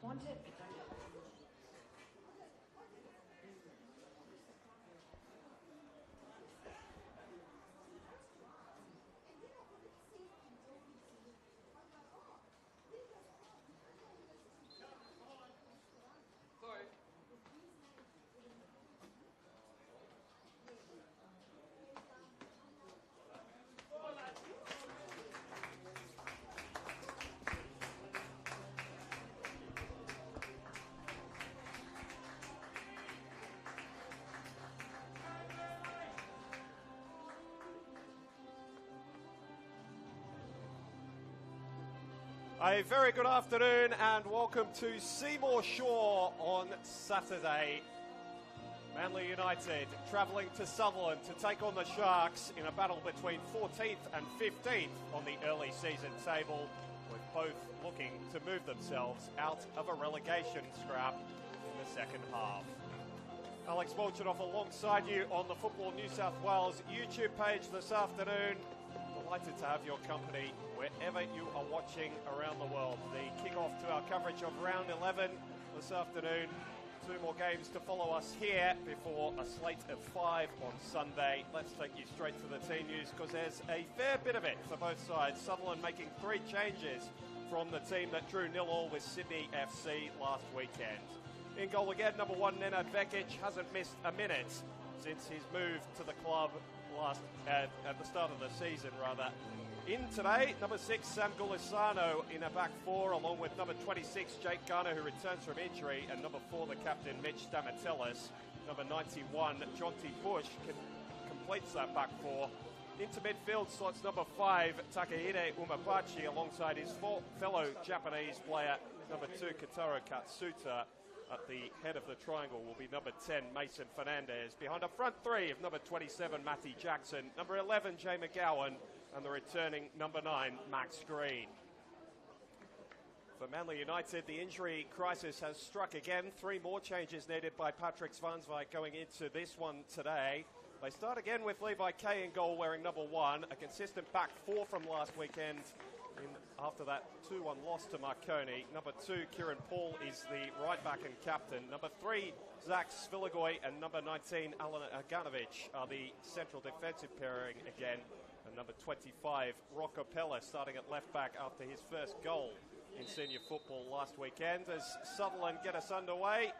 Want it? A very good afternoon and welcome to Seymour Shore on Saturday. Manly United travelling to Sutherland to take on the Sharks in a battle between 14th and 15th on the early season table, with both looking to move themselves out of a relegation scrap in the second half. Alex Molchanoff alongside you on the Football New South Wales YouTube page this afternoon. Delighted to have your company wherever you are watching around the world. The kick-off to our coverage of round 11 this afternoon. Two more games to follow us here before a slate of 5 on Sunday. Let's take you straight to the team news because there's a fair bit of it for both sides. Sutherland making 3 changes from the team that drew 0-0 with Sydney FC last weekend. In goal again, number 1, Nenad Vekic hasn't missed a minute since his move to the club at the start of the season, rather. In today, number 6, Sam Gulisano in a back four, along with number 26, Jake Garner, who returns from injury, and number 4, the captain, Mitch Stamatellis. Number 91, Jonty Bush, completes that back four. Into midfield slots number 5, Takehide Umapachi, alongside his fellow Japanese player, number 2, Kotaro Katsuta. At the head of the triangle will be number 10, Mason Fernandez. Behind a front three of number 27, Matty Jackson, number 11, Jay McGowan, and the returning number 9, Max Green. For Manly United, the injury crisis has struck again. 3 more changes needed by Patrick Svansvik going into this one today. They start again with Levi Kay in goal, wearing number 1, a consistent back four from last weekend. After that 2-1 loss to Marconi. Number 2, Kieran Paul, is the right back and captain. Number 3, Zach Svilagoy, and number 19, Alan Aganovich, are the central defensive pairing again. And number 25, Rocco Pella, starting at left back after his first goal in senior football last weekend. As Sutherland get us underway,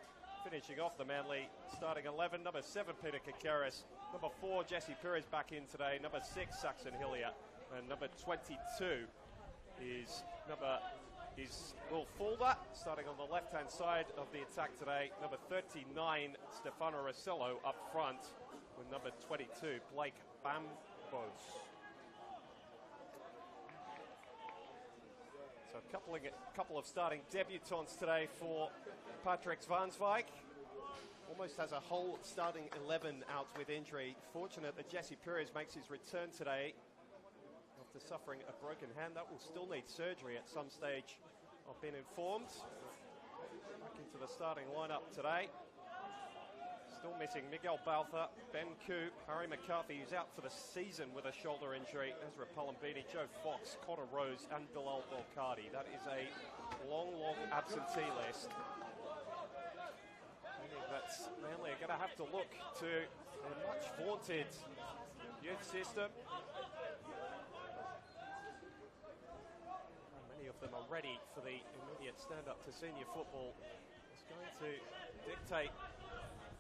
finishing off the Manly starting 11, number 7, Peter Kakaris. Number 4, Jesse Perez back in today. Number 6, Saxon Hillier. And number 22 is Will Fulder, starting on the left-hand side of the attack today. Number 39, Stefano Rossello up front, with number 22, Blake Bambos. So a couple of starting debutants today for Patrick Svansvik. Almost has a whole starting 11 out with injury. Fortunate that Jesse Perez makes his return today after suffering a broken hand. That will still need surgery at some stage, I've been informed. Back into the starting lineup today. Still missing Miguel Baltha, Ben Koo, Harry McCarthy, who's out for the season with a shoulder injury, Ezra Palambini, Joe Fox, Connor Rose, and Bilal Belkadi. That is a long absentee list. I think that's Manly are going to have to look to a much vaunted youth system. Them are ready for the immediate stand-up to senior football. It's going to dictate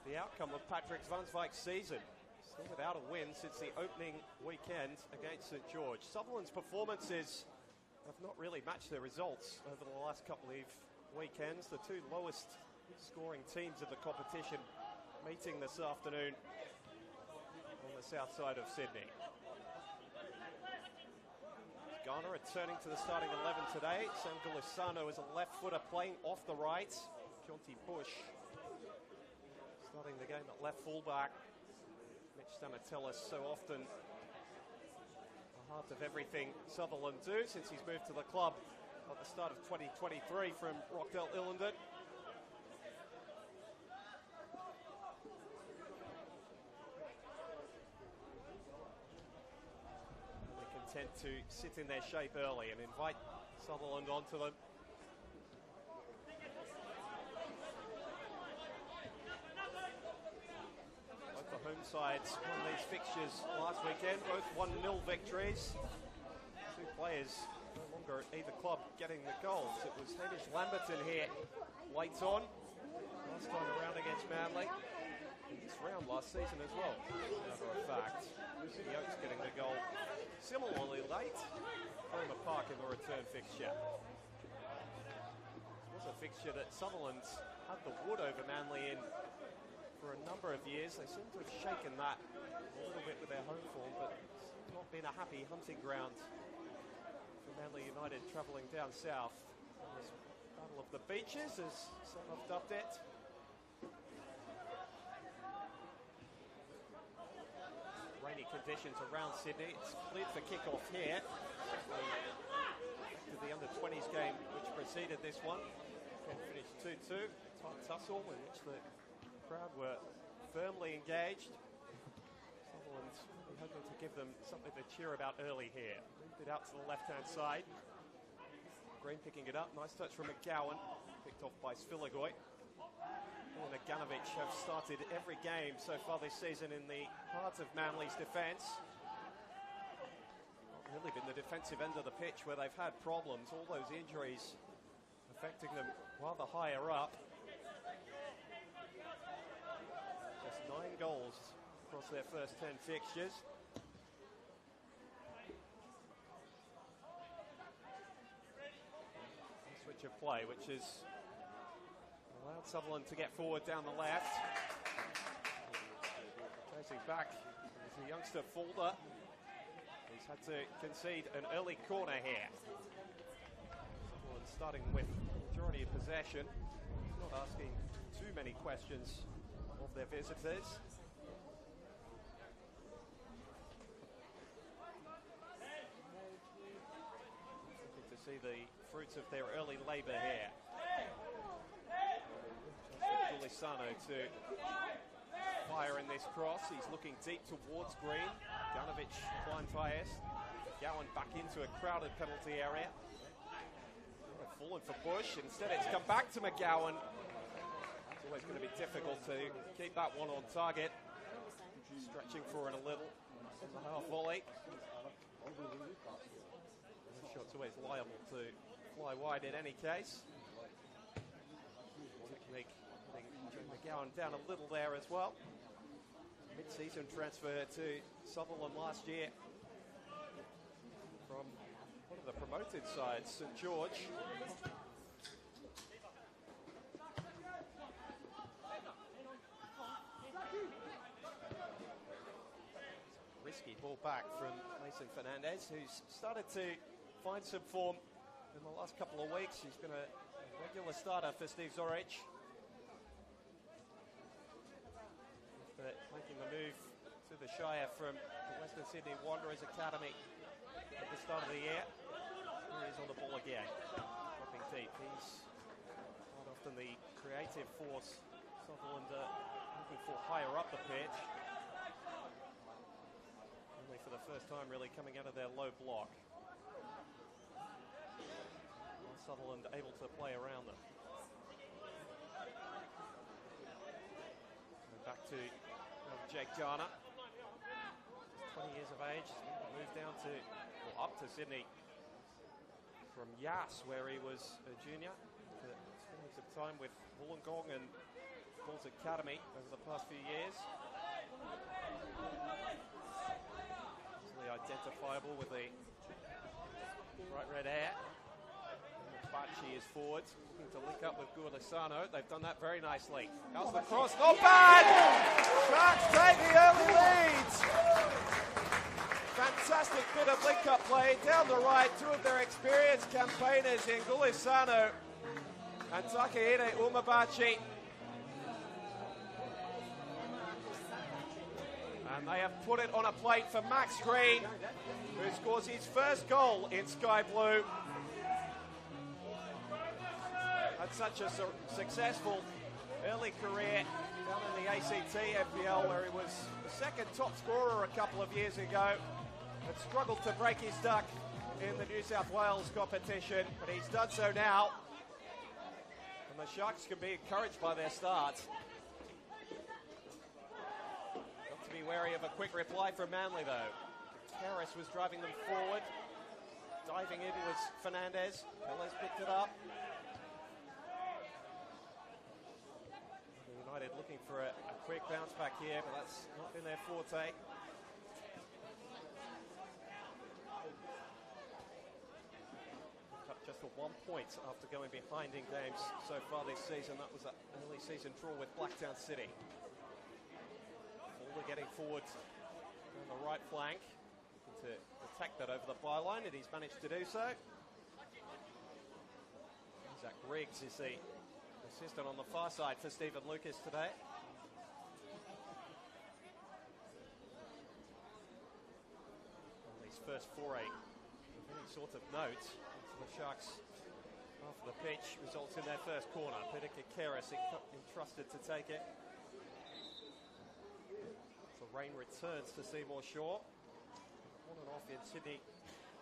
the outcome of Patrick Svansvik's season. Still without a win since the opening weekend against St George. Sutherland's performances have not really matched their results over the last couple of weekends. The 2 lowest scoring teams of the competition meeting this afternoon on the south side of Sydney. Garner returning to the starting 11 today. Sam Gulisano is a left footer playing off the right. Jonty Bush starting the game at left fullback. Mitch Stamatellis so often the heart of everything Sutherland do since he's moved to the club at the start of 2023 from Rockdale Illingdon. Content to sit in their shape early and invite Sutherland onto them. Both the home sides won these fixtures last weekend, both 1-0 victories. 2 players no longer at either club getting the goals. It was Hamish Lamberton here late on, last time around against Manly. In this round last season as well, as a matter of fact. Lucy Oates getting the goal similarly late. Homer Park in the return fixture. This was a fixture that Sutherland had the wood over Manly in for a number of years. They seem to have shaken that a little bit with their home form, but it's not been a happy hunting ground for Manly United travelling down south. This Battle of the Beaches, as some have dubbed it. Rainy conditions around Sydney. It's cleared for kick-off here. To the under-20s game which preceded this one. Can finish 2-2. Tight tussle in which the crowd were firmly engaged. Sutherland hoping to give them something to cheer about early here. Moved it out to the left-hand side. Green picking it up. Nice touch from McGowan. Picked off by Svilagoy. And Aganovich have started every game so far this season in the heart of Manly's defence. Not really been the defensive end of the pitch where they've had problems. All those injuries affecting them rather higher up. Just 9 goals across their first 10 fixtures. Switch of play, which has allowed Sutherland to get forward down the left. Chasing back is the youngster Fulder. He's had to concede an early corner here. Sutherland starting with majority of possession, not asking too many questions of their visitors. Looking to see the fruits of their early labour here. Gulisano to fire in this cross. He's looking deep towards green. Ganovic climbed highest. Gowan back into a crowded penalty area. Fallen for Bush. Instead, it's come back to McGowan. It's always going to be difficult to keep that one on target. Stretching for it a little on the half volley. The shot's always liable to fly wide in any case. Technique putting McGowan down a little there as well. Mid-season transfer to Sutherland last year from one of the promoted sides, St George. Risky ball back from Mason Fernandez, who's started to find some form in the last couple of weeks. He's been a regular starter for Steve Zorich. Making the move to the Shire from the Western Sydney Wanderers Academy at the start of the year. Here he is on the ball again, dropping deep. He's quite often the creative force Sutherland looking for higher up the pitch. Only for the first time really coming out of their low block. Sutherland able to play around them. And back to Jake Garner, just 20 years of age, moved down to, or up to Sydney from Yass, where he was a junior. Spending some time with Wollongong and Bulls Academy over the past few years. Easily identifiable with the bright red hair. Bachi is forward, looking to link up with Gulisano. They've done that very nicely. How's the cross? Not bad! Sharks take the early lead. Fantastic bit of link-up play down the right. Two of their experienced campaigners in Gulisano and Takahide Umabachi. And they have put it on a plate for Max Green, who scores his first goal in Sky Blue. Had such a successful early career down in the ACT NPL, where he was the second top scorer a couple of years ago, but struggled to break his duck in the New South Wales competition, but he's done so now. And the Sharks can be encouraged by their start. Got to be wary of a quick reply from Manly though. Karras was driving them forward. Diving in was Fernandez. Pelle's picked it up. United looking for a quick bounce back here, but that's not been their forte. Up just for 1 point after going behind in games so far this season. That was an early season draw with Blacktown City. Fulder getting forward on the right flank, looking to attack that over the byline, and he's managed to do so. Zach Riggs is the assistant on the far side for Stephen Lucas today. On his first foray of any sort of note into the Sharks after the pitch results in their first corner. Peter Karras entrusted to take it. So rain returns to Seymour Shore. On and off in Sydney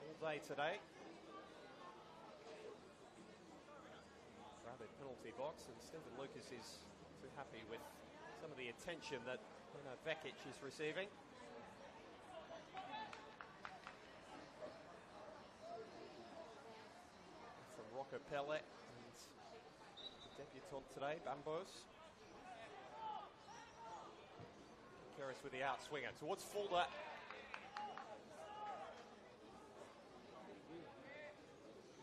all day today. Crowded penalty box, and Stephen Lucas is too happy with some of the attention that Vekic is receiving. From Rocco Pelle and the debutant today, Bambos. Keras with the outswinger towards Fulda.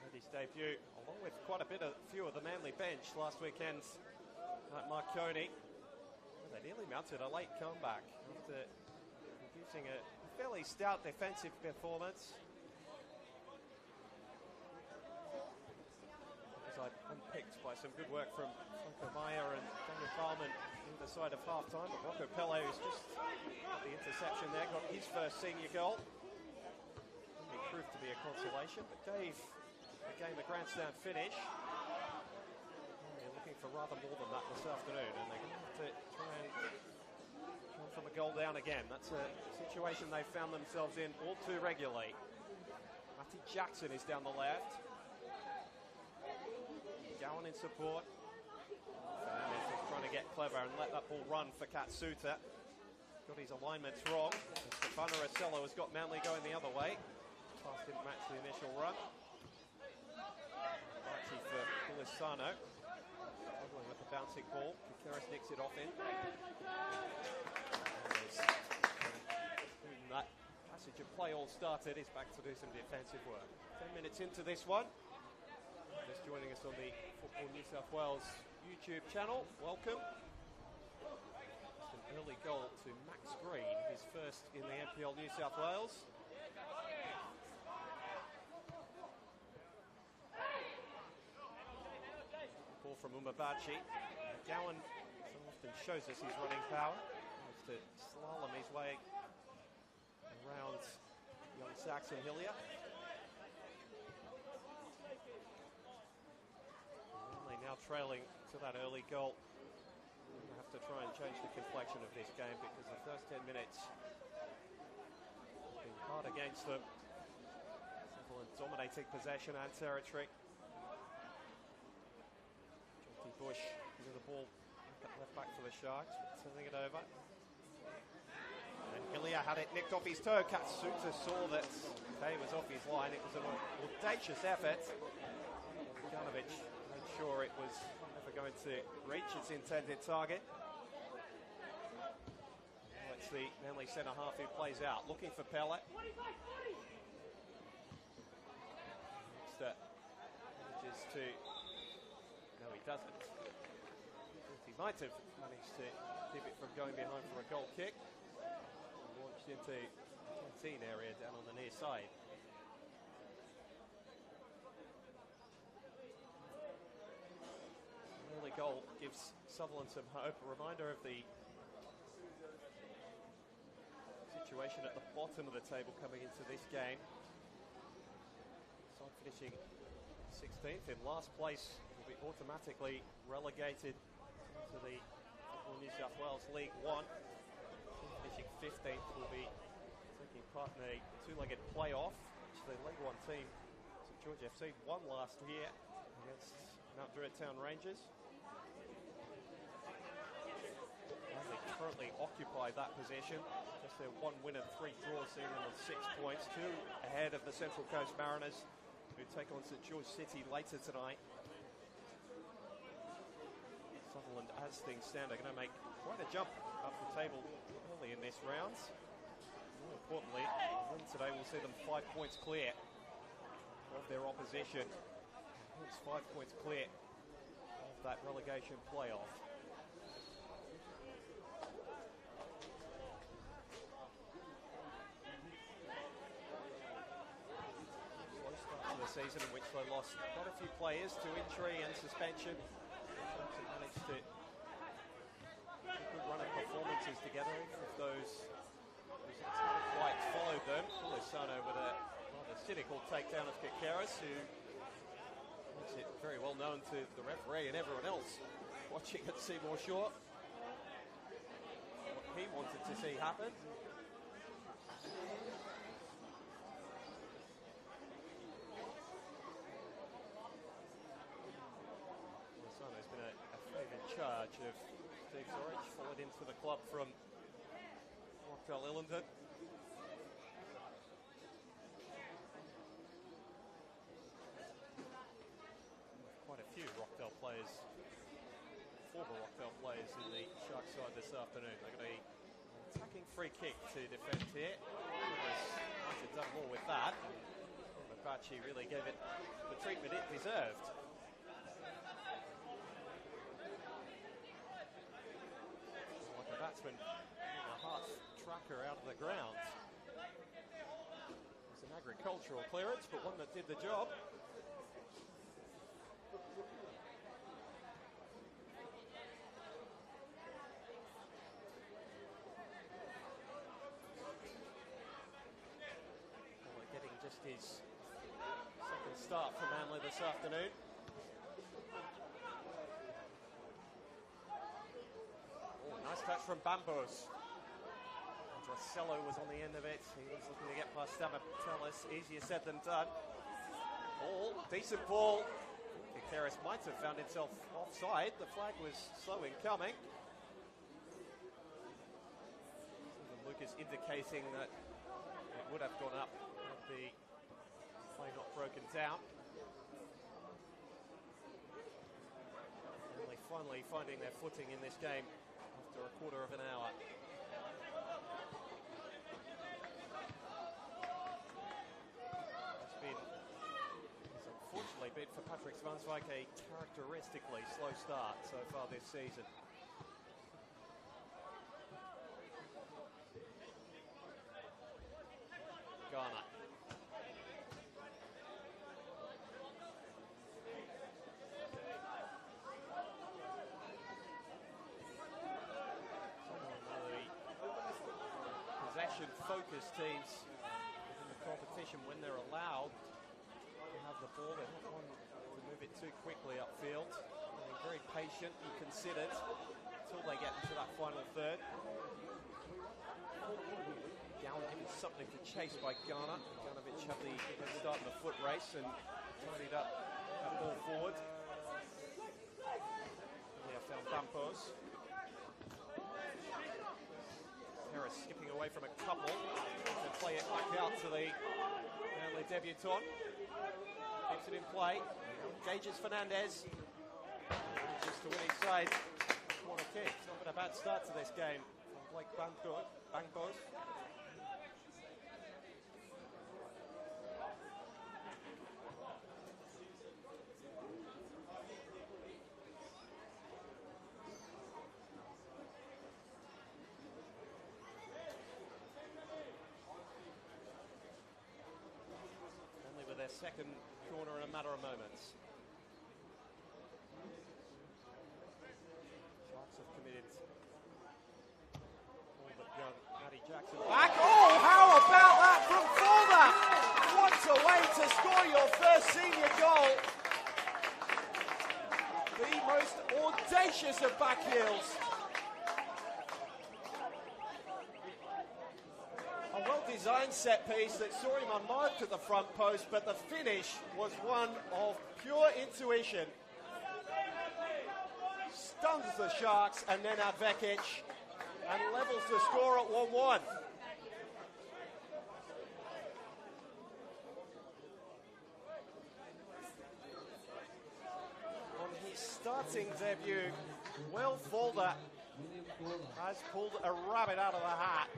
Made his debut, along with quite a few of the Manly bench last weekend, like Marconi. They nearly mounted a late comeback after producing a fairly stout defensive performance. Unpicked by some good work from Franco Meyer and Daniel Farman either side of half-time, but Rocco Pelle, who's just got the interception there, got his first senior goal. It proved to be a consolation, but gave the game a grandstand finish. They're looking for rather more than that this afternoon, and they're going to have to try and come from a goal down again. That's a situation they've found themselves in all too regularly. Matty Jackson is down the left. Gowan in support. Fernandez is trying to get clever and let that ball run for Katsuta. Got his alignments wrong. Stefano Rossello has got Manly going the other way. Pass didn't match the initial run. Archie for Pulisano. Struggling with the bouncing ball. Keras nicks it off in. That passage of play all started. He's back to do some defensive work. 10 minutes into this one. Just joining us on the Football New South Wales YouTube channel, welcome. Just an early goal to Max Green, his first in the NPL New South Wales. Ball from Umabachi. Gowan so often shows us his running power. He wants to slalom his way around young Saxon Hillier. Now trailing to that early goal. We're going to have to try and change the complexion of this game because the first 10 minutes have been hard against them. Sutherland dominating possession and territory. Jonty Bush with the ball left back for the Sharks, turning it over. And Hillier had it nicked off his toe. Katsuta saw that Kay was off his line. It was an audacious effort. Ganovich sure it was never going to reach its intended target. Well, it's the Manly centre half who plays out, looking for Pelle. Manages to... No, he doesn't. He might have managed to keep it from going behind for a goal kick. Launched into the canteen area down on the near side. Goal gives Sutherland some hope. A reminder of the situation at the bottom of the table coming into this game. Side finishing 16th in last place will be automatically relegated to the New South Wales League One. Finishing 15th will be taking part in a two-legged playoff, which the League One team, St George FC, won last year against Mount Druitt Town Rangers. They currently occupy that position. Just their 1 win and 3 draws, seeing them on 6 points, 2 ahead of the Central Coast Mariners, who take on St George City later tonight. Sutherland, as things stand, are going to make quite a jump up the table early in this round. More importantly, a win today will see them 5 points clear of their opposition. It's 5 points clear of that relegation playoff. Season in which they lost quite a few players to injury and suspension. They managed to put a good run of performances together. If those haven't quite followed them, Pulisano with a rather cynical takedown of Keras, who makes it very well known to the referee and everyone else watching at Seymour Shore what he wanted to see happen. Charge of Steve Zorich, followed into the club from Rockdale Illington. Quite a few Rockdale players, former Rockdale players in the Shark side this afternoon. They're going to be free kick to defend here. Might have done more with that. Bachi really gave it the treatment it deserved. Like a batsman, a half tracker out of the ground. It was an agricultural clearance, but one that did the job. Well, getting just his second start for Manly this afternoon. Oh, nice touch from Bambos. Drussello was on the end of it. He was looking to get past Stamatellis. Easier said than done. Ball, decent ball. Ikeris might have found himself offside. The flag was slow in coming. Lucas indicating that it would have gone up had the play not broken down. And they finally finding their footing in this game after a quarter of an hour. It's unfortunately been for Patrick Svansvik a characteristically slow start so far this season. Ghana. Possession-focused teams in the competition, when they're allowed to have the ball, they don't want to move it too quickly upfield. They're very patient and considered until they get into that final third. Down given something to chase by Ghana. Ganovic had the start in the foot race and tidied up that ball forward. They have found Bampos. Harris skipping away from a couple to play it back out to the Manly debutant. Keeps it in play. Engages Fernandez. Manages to win his side. Corner kick. It's not been a bad start to this game from Blake Bampos. Their second corner in a matter of moments. Sharks have committed all but young Matty Jackson back. Oh, how about that from Fulmer? What a way to score your first senior goal. The most audacious of back heels. A well-designed set piece that saw him unmarked at the front post, but the finish was one of pure intuition. Stuns the Sharks and then Advekic and levels the score at 1-1. On his starting debut, Will Fulder has pulled a rabbit out of the hat.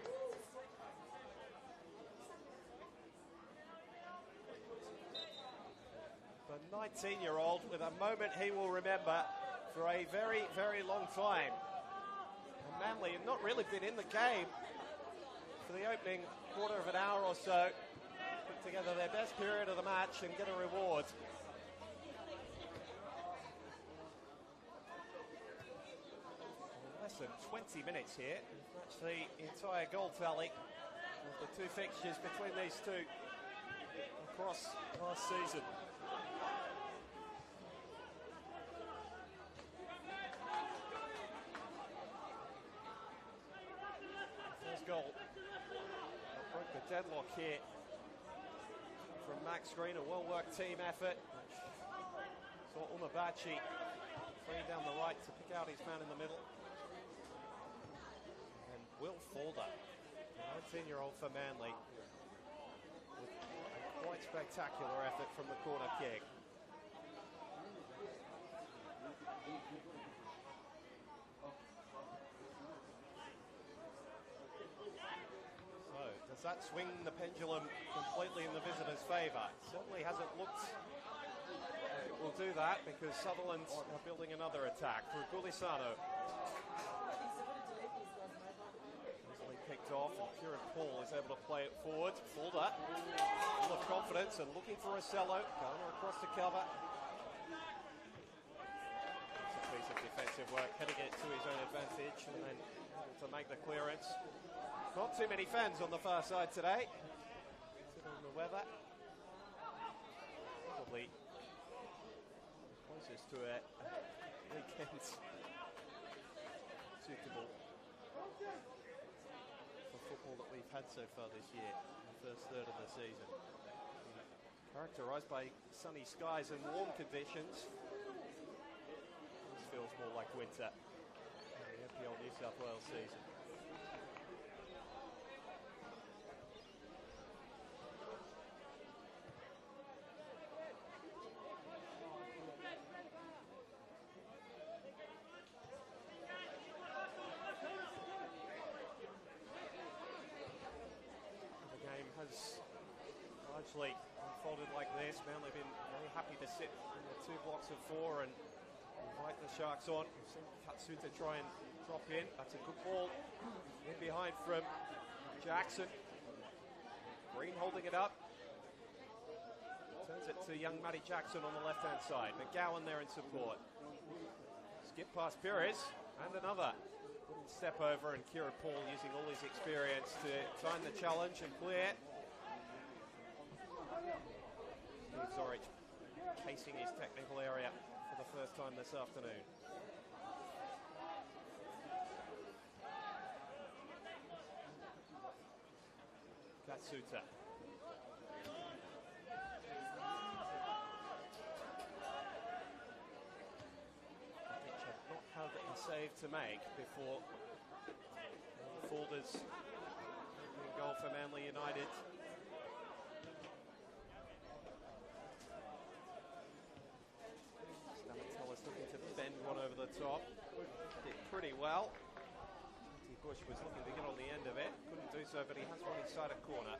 The 19-year-old with a moment he will remember for a very, very long time. And Manly have not really been in the game for the opening quarter of an hour or so. Put together their best period of the match and get a reward. Less than 20 minutes here. That's the entire goal tally of the two fixtures between these two across last season. Goal. Broke the deadlock here from Max Green, a well-worked team effort. Saw Umabachi free down the right to pick out his man in the middle. And Will Fulder, 19-year-old for Manly, with a quite spectacular effort from the corner kick. that swing the pendulum completely in the visitors' favour? It certainly hasn't looked like it will do that because Sutherland are building another attack through Gulisano. Easily picked off, and Kieran Paul is able to play it forward. Fulder, full of confidence and looking for Rosello. Garner across the cover. It's a piece of defensive work, heading it to his own advantage and then to make the clearance. Not too many fans on the far side today. Considering the weather. Probably closest to a weekend suitable for football that we've had so far this year, in the first third of the season. Characterised by sunny skies and warm conditions. This feels more like winter in the NPL New South Wales season. Largely unfolded like this. Manly have been very happy to sit in the 2 blocks of 4 and invite the Sharks on. We've seen Katsuta try and drop in. That's a good ball in behind from Jackson. Green holding it up. Turns it to young Matty Jackson on the left-hand side. McGowan there in support. Skip past Perez and another. Step over, and Kieran Paul using all his experience to find the challenge and clear. Steve Zorich casing his technical area for the first time this afternoon. Katsuta. Not had a save to make before Fulder's goal for Manly United. Stamatellis looking to bend one over the top. Did pretty well. Bush was looking to get on the end of it. Couldn't do so, but he has one inside a corner.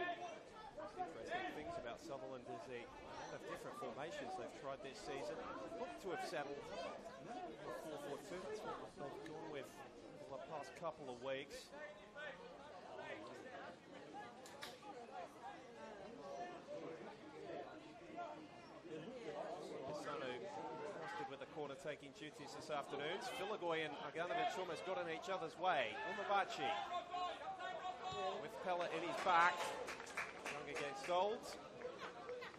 Interesting things about Sutherland is the amount of different formations they've tried this season. Look to have settled 4-4-2. That's what they've gone with over the past couple of weeks. With the corner taking duties this afternoon. Filagoy and Arganovic almost got in each other's way. Umabachi with Pella in his back. Young against Olds.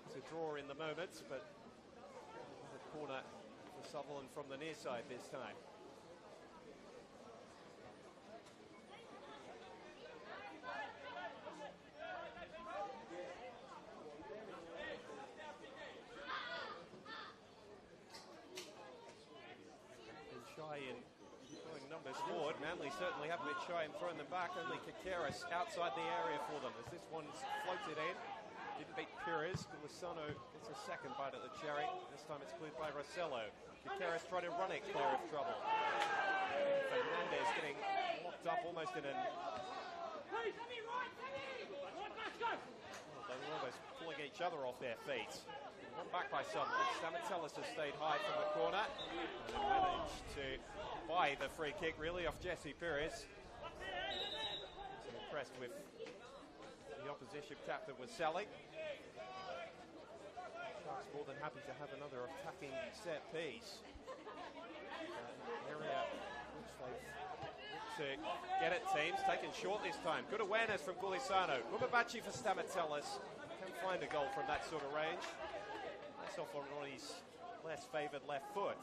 It's a draw in the moment, but the corner for Sutherland from the near side this time. In throwing numbers forward. Manly certainly haven't been shy in throwing them back. Only Kakeris outside the area for them as this one's floated in. Didn't beat Perez. Gulisano gets a second bite at the cherry. This time it's cleared by Rosello. Kakeris trying to run it clear of trouble. Fernandez getting locked up almost in an... They were almost pulling each other off their feet. One back by Sutherland. Stamatellis has stayed high from the corner and managed to buy the free kick really off Jesse Perez. I'm impressed with the opposition captain was Sally. Sharks more than happy to have another attacking set piece. Area which they've to get it, teams. Taken short this time. Good awareness from Gulisano. Umabachi for Stamatellis. Can find a goal from that sort of range. Off on Ronnie's less favoured left foot.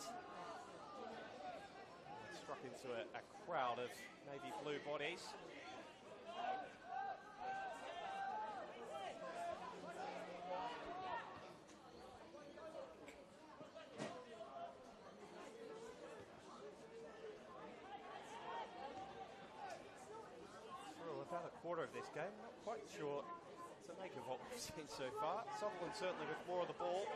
Struck into a crowd of navy blue bodies. Through about a quarter of this game, not quite sure to make of what we've seen so far. Sutherland certainly with more of the ball.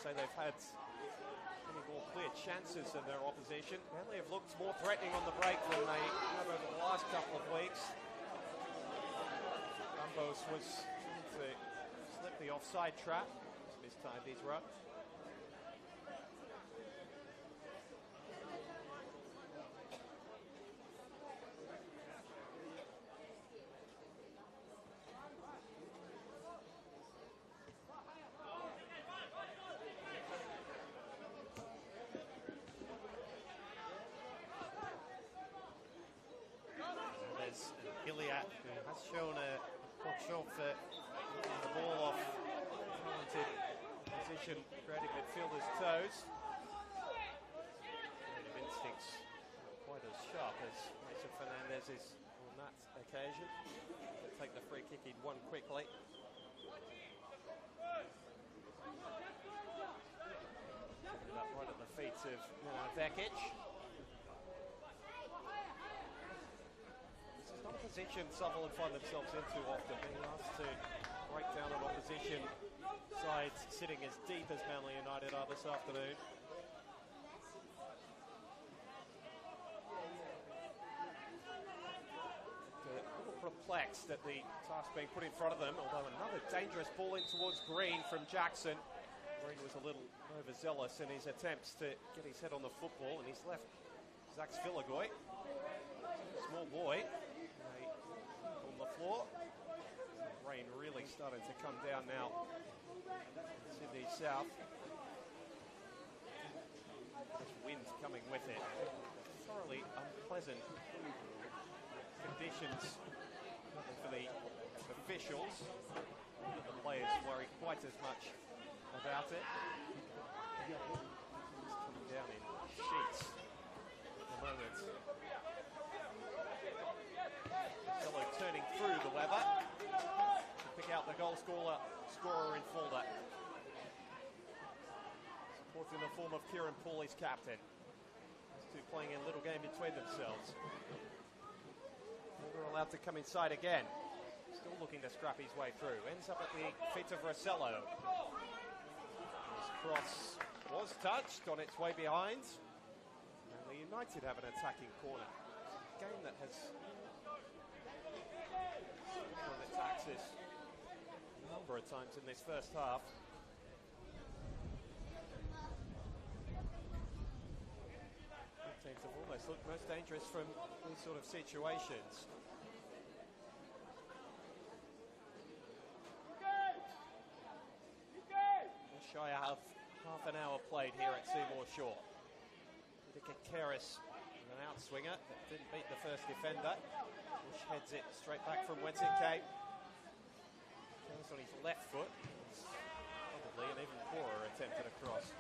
So they've had any more clear chances than their opposition. Manly have looked more threatening on the break than they have over the last couple of weeks. Gumbos was trying to slip the offside trap. Mistimed his run. There's Iliad, who has shown a penchant for getting the ball off talented position, creating midfielder's toes. Creative instincts not quite as sharp as Mason Fernandez's on that occasion. He'll take the free kick, he'd won quickly. Ended up right at the feet of Vekic. Position Sutherland find themselves in too often, being asked to break down an opposition side sitting as deep as Manly United are this afternoon. A little perplexed at the task being put in front of them, although another dangerous ball in towards Green from Jackson. Green was a little overzealous in his attempts to get his head on the football, and he's left Zach Svilagoy, small boy, on the floor. Rain really starting to come down now in Sydney South. There's wind coming with it. Thoroughly unpleasant conditions for the officials. The players worry quite as much about it. It's coming down in sheets at the moment. Yellow turning through the weather to pick out the goal scorer in Fulda. Support in the form of Kieran Poole, his captain. These two playing a little game between themselves. They're allowed to come inside again. Still looking to scrap his way through. Ends up at the feet of Rossello. His cross was touched on its way behind. And the United have an attacking corner. It's a game that has on its axis a number of times in this first half. Both teams have almost looked most dangerous from these sort of situations. Shy of half an hour played here at Seymour Shore. Utica Keris, an outswinger that didn't beat the first defender. Bush heads it straight back from whence it came. Keris on his left foot. Probably an even poorer attempt at a cross.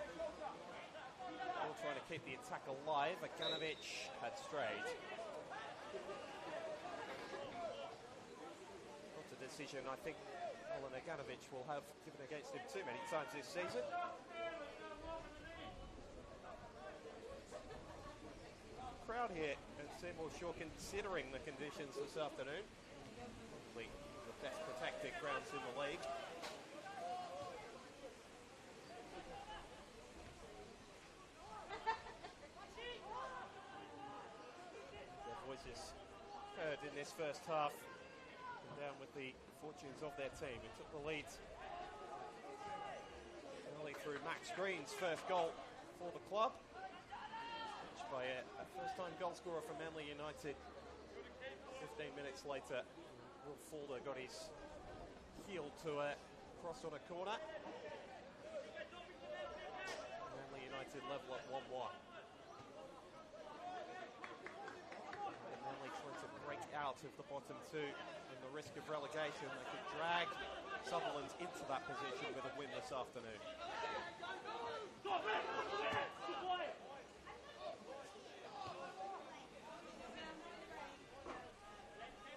Still trying to keep the attack alive. Aganovic had strayed. Not a decision, I think, Alan Aganovic will have given against him too many times this season. Crowd here at Seymour Shore considering the conditions this afternoon. Probably the best protected grounds in the league. Their voices heard in this first half. Down with the fortunes of their team. It took the lead early through Max Green's first goal for the club, which by a first-time goal scorer for Manly United. 15 minutes later, Will Fulda got his heel to a cross on a corner. Manly United level at 1-1. Manly trying to break out of the bottom two. The risk of relegation, they could drag Sutherland into that position with a win this afternoon.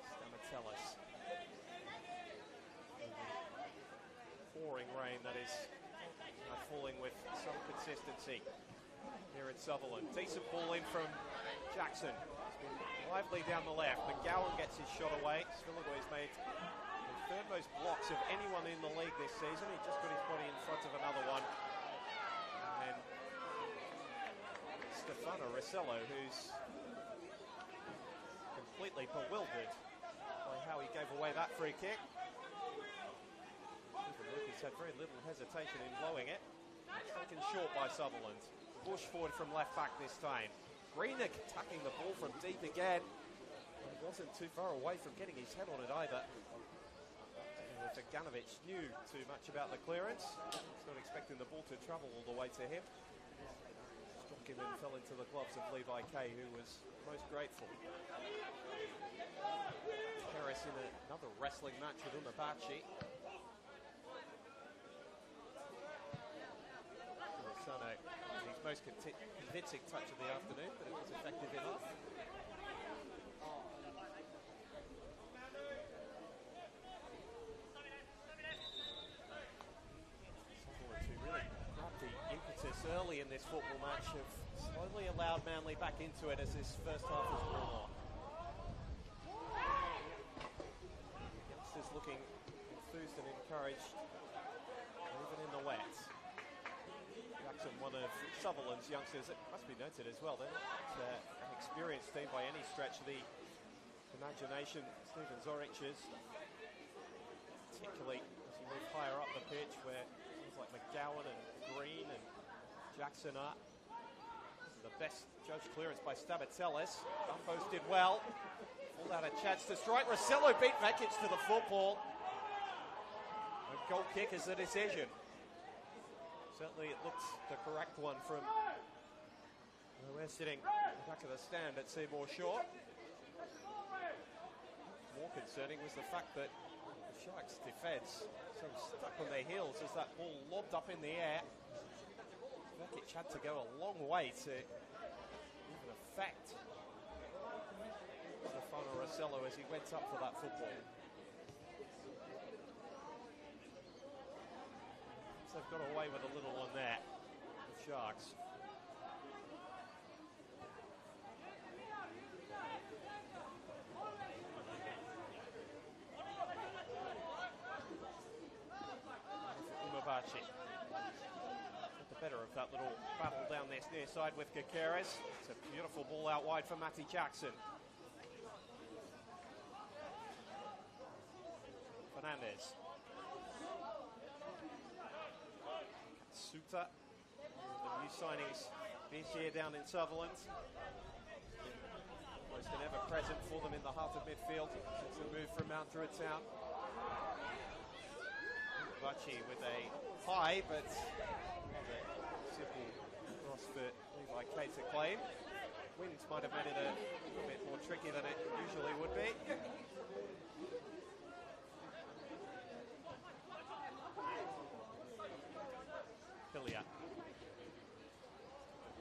Stamatellis. Pouring rain that is falling with some consistency here at Sutherland. Decent ball in from Jackson. Lively down the left. McGowan gets his shot away. Svilagoy's made the third most blocks of anyone in the league this season. He just got his body in front of another one. And Stefano Rossello, who's completely bewildered by how he gave away that free kick. Even Lucas had very little hesitation in blowing it. Taken short by Sutherland. Bush forward from left back this time. Greenick tucking the ball from deep again. He wasn't too far away from getting his head on it either. Faganovic knew too much about the clearance. He's not expecting the ball to travel all the way to him. Struck him and fell into the gloves of Levi Kay, who was most grateful. Harris in another wrestling match with Umabachi. Sano, his most convincing touch of the afternoon, but it was effective enough. Early in this football match have slowly allowed Manly back into it as this first half has worn on. Youngsters looking enthused and encouraged even in the wet. Jackson, one of Sutherland's youngsters, it must be noted as well, they're not an experienced team by any stretch of the imagination. Stephen Zoric's, particularly as you move higher up the pitch, where things like McGowan and Green and Jackson are. The best judge clearance by Stabatellis. Bumpos did well. Pulled out a chance to strike. Rossello beat Vekic to the football. A goal kick is the decision. Certainly it looks the correct one from where we're sitting at the back of the stand at Seymour Shore. More concerning was the fact that the Sharks' defence so stuck on their heels as that ball lobbed up in the air. Vekic had to go a long way to even affect Stefano Rossello as he went up for that football. So they've got away with a little one there, the Sharks. Umabachi. Better of that little battle down this near side with Gutierrez. It's a beautiful ball out wide for Matty Jackson. Fernandez. Suter, the new signings this year down in Sutherland. Almost an ever present for them in the heart of midfield since the move from Mount Druitt Town. Bachi with a high, but simple cross for Levi Kay to claim. Wind might have made it a little bit more tricky than it usually would be. Hillier.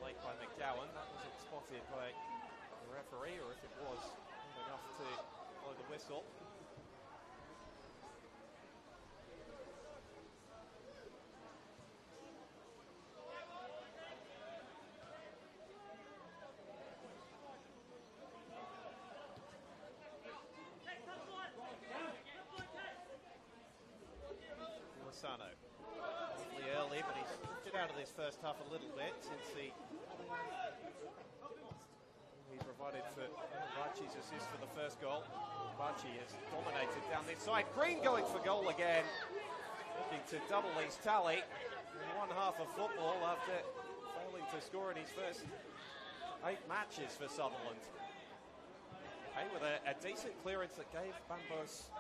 Late by McGowan. That wasn't spotted by the referee, or if it was, not enough to blow the whistle. Sano. Early, but he's drifted out of this first half a little bit since he provided for Bachi's assist for the first goal. Bachi has dominated down this side. Green going for goal again, looking to double his tally in one half of football after failing to score in his first 8 matches for Sutherland. Hey, with a decent clearance that gave Bambos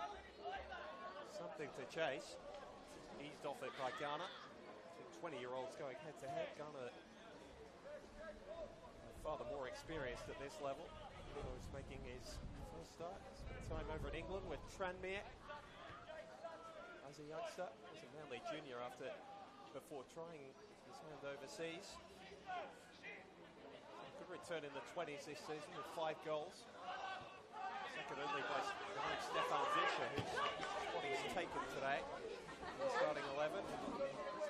something to chase. Eased off it by Garner. 20-year-olds going head-to-head. Garner, far more experienced at this level. He's making his first start. Spent time over in England with Tranmere as a youngster. Was a Manly junior before trying his hand overseas. Good return in the 20s this season with 5 goals. Second only by Stefan Vischer, whose spot he's taken today. Starting 11.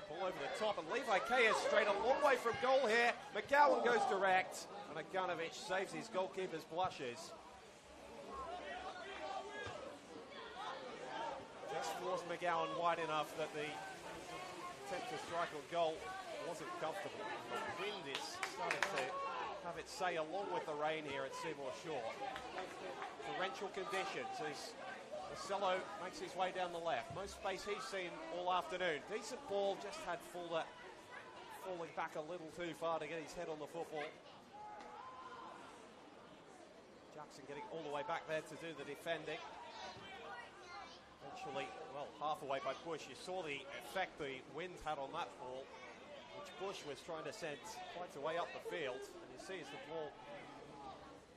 Ball over the top, and Levi Kay has strayed a long way from goal here. McGowan goes direct, and Aganovich saves his goalkeeper's blushes. Just forced McGowan wide enough that the attempt to strike on goal wasn't comfortable. The wind is starting to have its say along with the rain here at Seymour Shore. Torrential conditions as Marcelo makes his way down the left. Most space he's seen all afternoon. Decent ball, just had Fuller falling back a little too far to get his head on the football. Jackson getting all the way back there to do the defending. Eventually, well, half away by Bush. You saw the effect the wind had on that ball, which Bush was trying to send quite a way up the field. And you see as the ball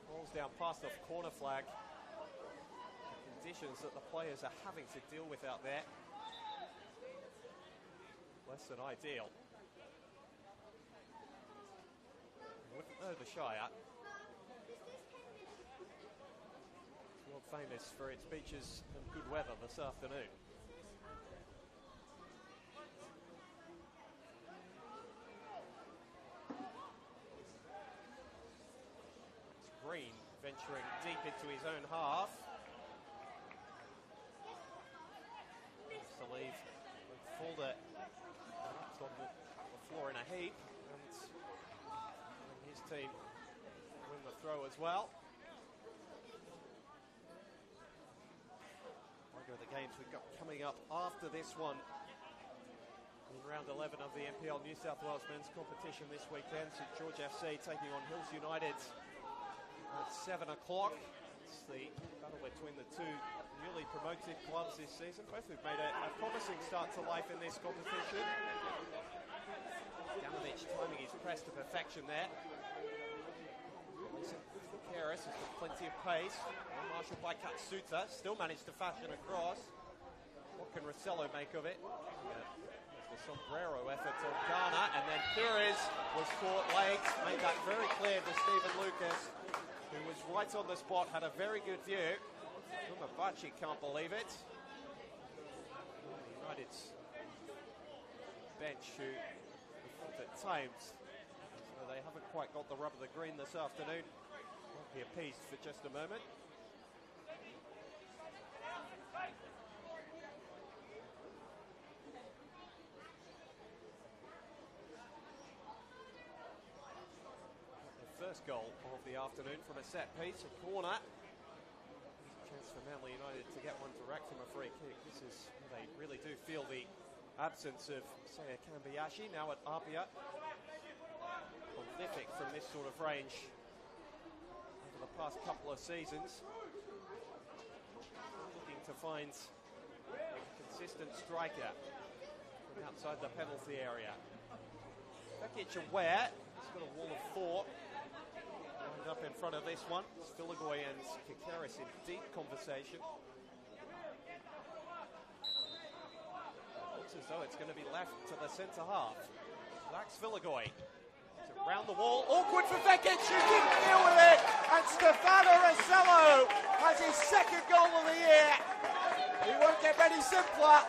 rolls down past the corner flag, the conditions that the players are having to deal with out there, less than ideal. With the Shire, world famous for its beaches and good weather this afternoon. It's Green venturing deep into his own half. To leave Fulder on the floor in a heap, and his team win the throw as well. Of the games we've got coming up after this one in round 11 of the NPL New South Wales men's competition this weekend. St George FC taking on Hills United at 7 o'clock. It's the battle between the two newly promoted clubs this season. Both have made a promising start to life in this competition. Damovich timing his press to perfection there. Harris has got plenty of pace. Marshall by Katsuta still managed to fashion a cross. What can Rossello make of it? The sombrero effort to Ghana, and then Pires was caught late. Made that very clear to Stephen Lucas, who was right on the spot, had a very good view. Umabachi can't believe it. United's bench, who at times, so they haven't quite got the rub of the green this afternoon. Won't be appeased for just a moment. The first goal of the afternoon from a set piece, a corner. There's a chance for Manly United to get one direct from a free kick. This is where they really do feel the absence of Saya Kambiyashi now at Apia. Prolific from this sort of range over the past couple of seasons. Looking to find a consistent striker from outside the penalty area. Bekic aware, he's got a wall of four lined up in front of this one. Spiligoy and Kikeris in deep conversation. Looks as though it's going to be left to the centre half. Zach Spiligoy. Round the wall, awkward for Bekic, who didn't deal with it, and Stefano Rossello has his second goal of the year. He won't get any simpler,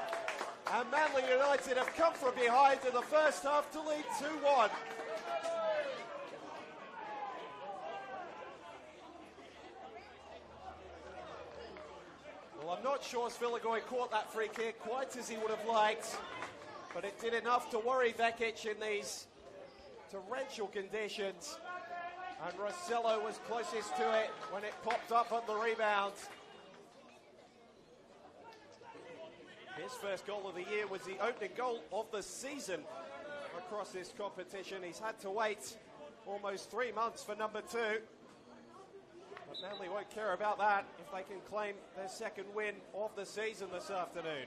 and Manly United have come from behind in the first half to lead 2-1. Well, I'm not sure Spiligoy caught that free kick quite as he would have liked, but it did enough to worry Bekic in these torrential conditions, and Rossello was closest to it when it popped up on the rebound. His first goal of the year was the opening goal of the season across this competition. He's had to wait almost 3 months for number 2, but Manly won't care about that if they can claim their second win of the season this afternoon.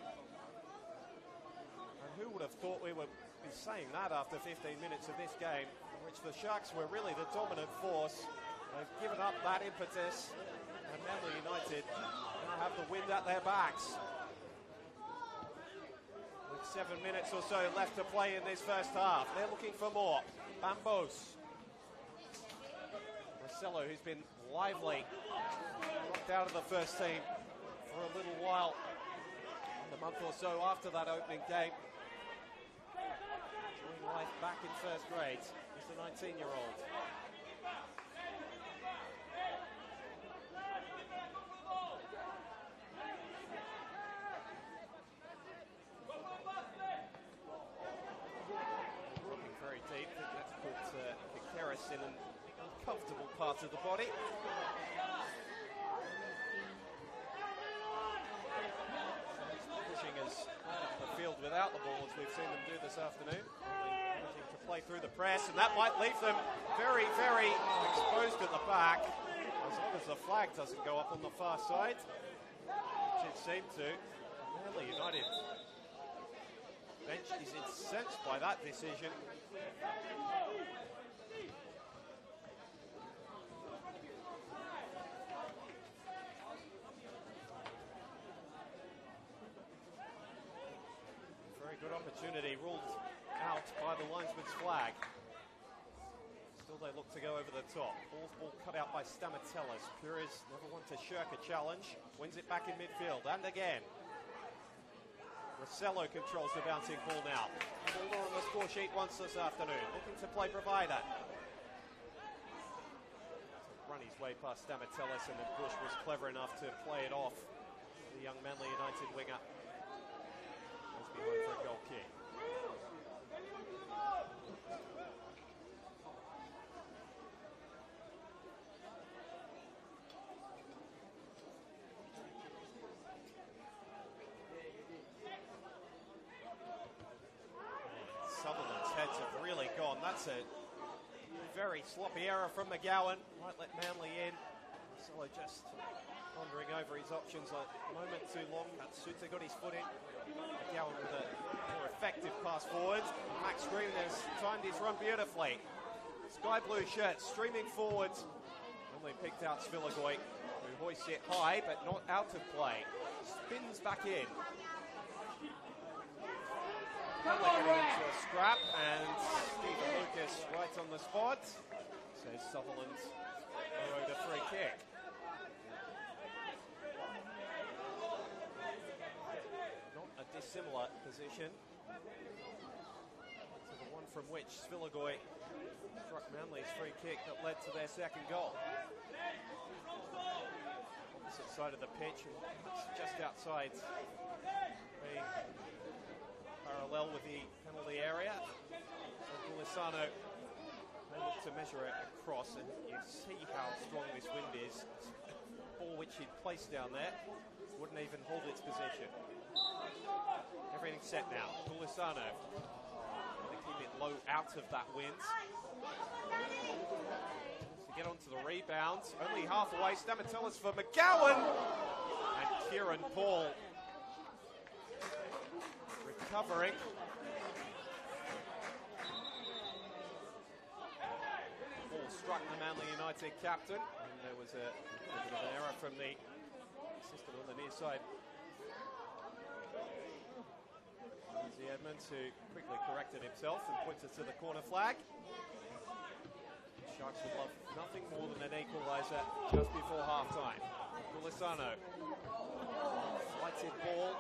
And who would have thought we would be saying that after 15 minutes of this game, in which the Sharks were really the dominant force. They've given up that impetus, and Manly United now have the wind at their backs. With 7 minutes or so left to play in this first half, they're looking for more. Bambos. Rossello, who's been lively, knocked out of the first team for a little while, a month or so after that opening game. Life back in first grade is the 19-year-old. Looking very deep. That's put Kikeris in and sides of the body. Pushing us up the field without the ball, as we've seen them do this afternoon. Managing to play through the press, and that might leave them very, very exposed at the back, as long as the flag doesn't go up on the far side, which it seemed to. Manly United bench is incensed by that decision. Very good opportunity ruled out by the linesman's flag. Still they look to go over the top. Ball cut out by Stamatellis. Pires never one to shirk a challenge. Wins it back in midfield, and again. Rossello controls the bouncing ball now. Ball on the score sheet once this afternoon. Looking to play provider. Run his way past Stamatellis, and then Bush was clever enough to play it off. The young Manly United winger goes behind for a goal kick. Sutherland's heads have really gone. That's a very sloppy error from McGowan. Might let Manly in. So just pondering over his options a moment too long. Suter got his foot in. McGowan with a more effective pass forward. Max Green has timed his run beautifully. Sky blue shirt streaming forward. Only picked out Svilagoy, who hoists it high but not out of play. Spins back in. Getting into a scrap, and Stephen Lucas right on the spot. Says Sutherland owed a free kick. Not a dissimilar position to the one from which Svilagoy struck Manly's free kick that led to their second goal. Opposite side of the pitch, and just outside the parallel with the penalty area. So Gulisano may look to measure it across, and you see how strong this wind is. The ball which he'd placed down there wouldn't even hold its position. Everything's set now. Gulisano to keep it low out of that wind. To get onto the rebound, only half away. Stamatellis for McGowan, and Kieran Paul recovering. Ball struck the Manly United captain, and there was a bit of an error from the assistant on the near side. Lindsay Edmonds, who quickly corrected himself and pointed to the corner flag. Sharks would love nothing more than an equalizer just before half-time. Gulisano, flighted ball.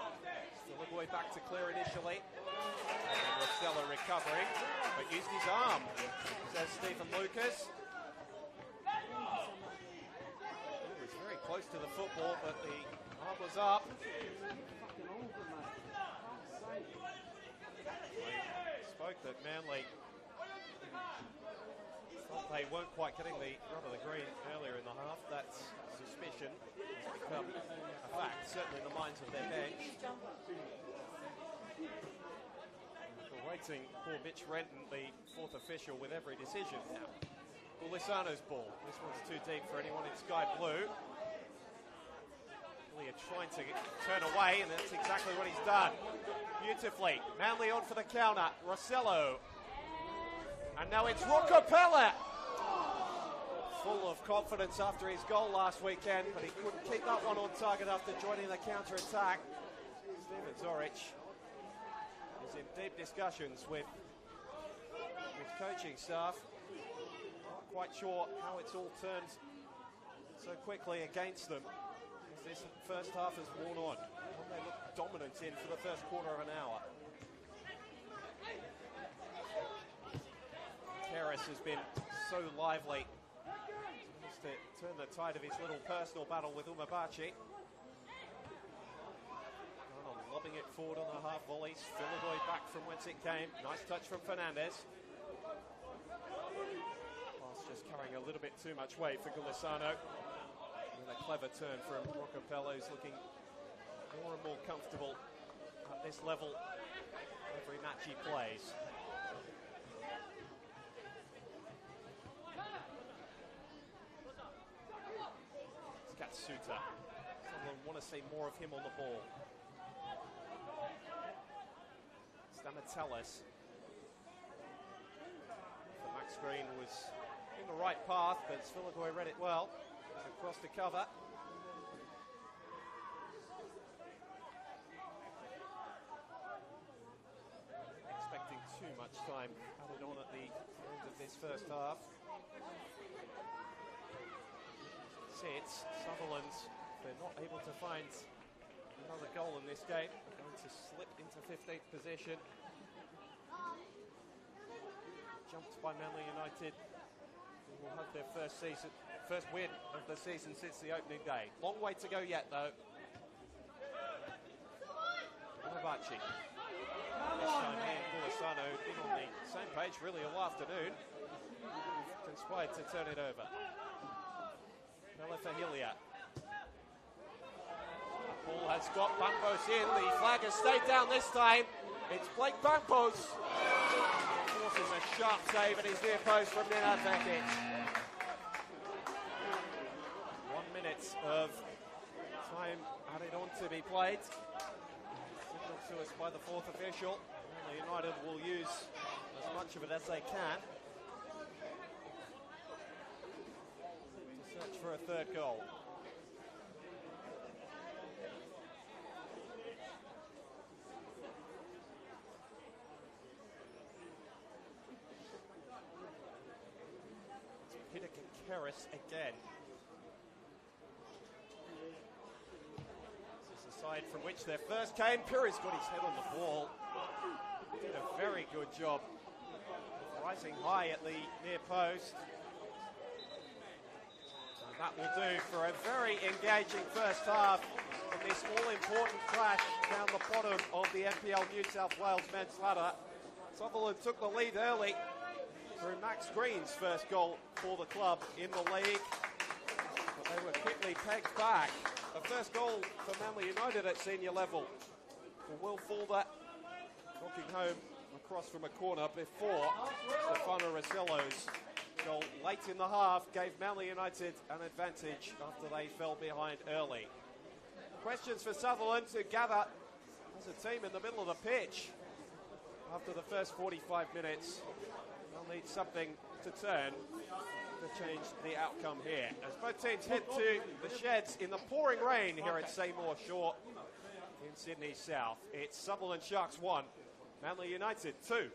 Svilagoy back to clear initially. And Rossello recovering, but used his arm, says Stephen Lucas. He was very close to the football, but the arm was up. Spoke that Manly thought they weren't quite getting the rub of the green earlier in the half. That suspicion has become a fact, certainly in the minds of their bench. We're waiting for Mitch Renton, the fourth official, with every decision now. Gulisano's ball. This one's too deep for anyone in sky blue. Really trying to turn away, and that's exactly what he's done. Beautifully. Manly on for the counter. Rossello. And now it's Rocapella. Full of confidence after his goal last weekend, but he couldn't keep that one on target after joining the counter-attack. Steven Zoric is in deep discussions with coaching staff. Not quite sure how it's all turned so quickly against them, as this first half has worn on. They look dominant in for the first quarter of an hour. Terrace has been so lively. He needs to turn the tide of his little personal battle with Umabachi. Lobbing it forward on the half volley. Svilagoy back from whence it came. Nice touch from Fernandez. Pass just carrying a little bit too much weight for Gulisano. With a clever turn from Roccapello, who's looking more and more comfortable at this level every match he plays. Skatsuta. Someone want to see more of him on the ball. Stamatellis. Max Green was in the right path, but Svilagoy read it well. Across to cover. Expecting too much time added on at the end of this first half. Sits, Sutherland, they're not able to find another goal in this game. They're going to slip into 15th position. Jumped by Manly United, who will have their first win of the season since the opening day. Long way to go yet, though. Novaci. This time he and Gulisano been on the same page really all afternoon. Conspired to turn it over. Melefahilia. Ball has got Bampos in. The flag has stayed down this time. It's Blake Bampos. Forces a sharp save at his near post from Nenad Vekic. 1 minute of time added on to be played. Signaled to us by the fourth official. Manly United will use as much of it as they can to search for a third goal. Keris again. This is the side from which their first came. Piri's got his head on the ball. Did a very good job rising high at the near post. And that will do for a very engaging first half in this all-important clash down the bottom of the NPL New South Wales men's ladder. Sutherland took the lead early through Max Green's first goal for the club in the league, but they were quickly pegged back. The first goal for Manly United at senior level for Will Fulder, knocking home across from a corner before Stefano Rossello's goal late in the half gave Manly United an advantage after they fell behind early. Questions for Sutherland to gather as a team in the middle of the pitch after the first 45 minutes. They'll need something to turn to change the outcome here. As both teams head to the sheds in the pouring rain here at Seymour Shore in Sydney South. It's Sutherland Sharks 1, Manly United 2.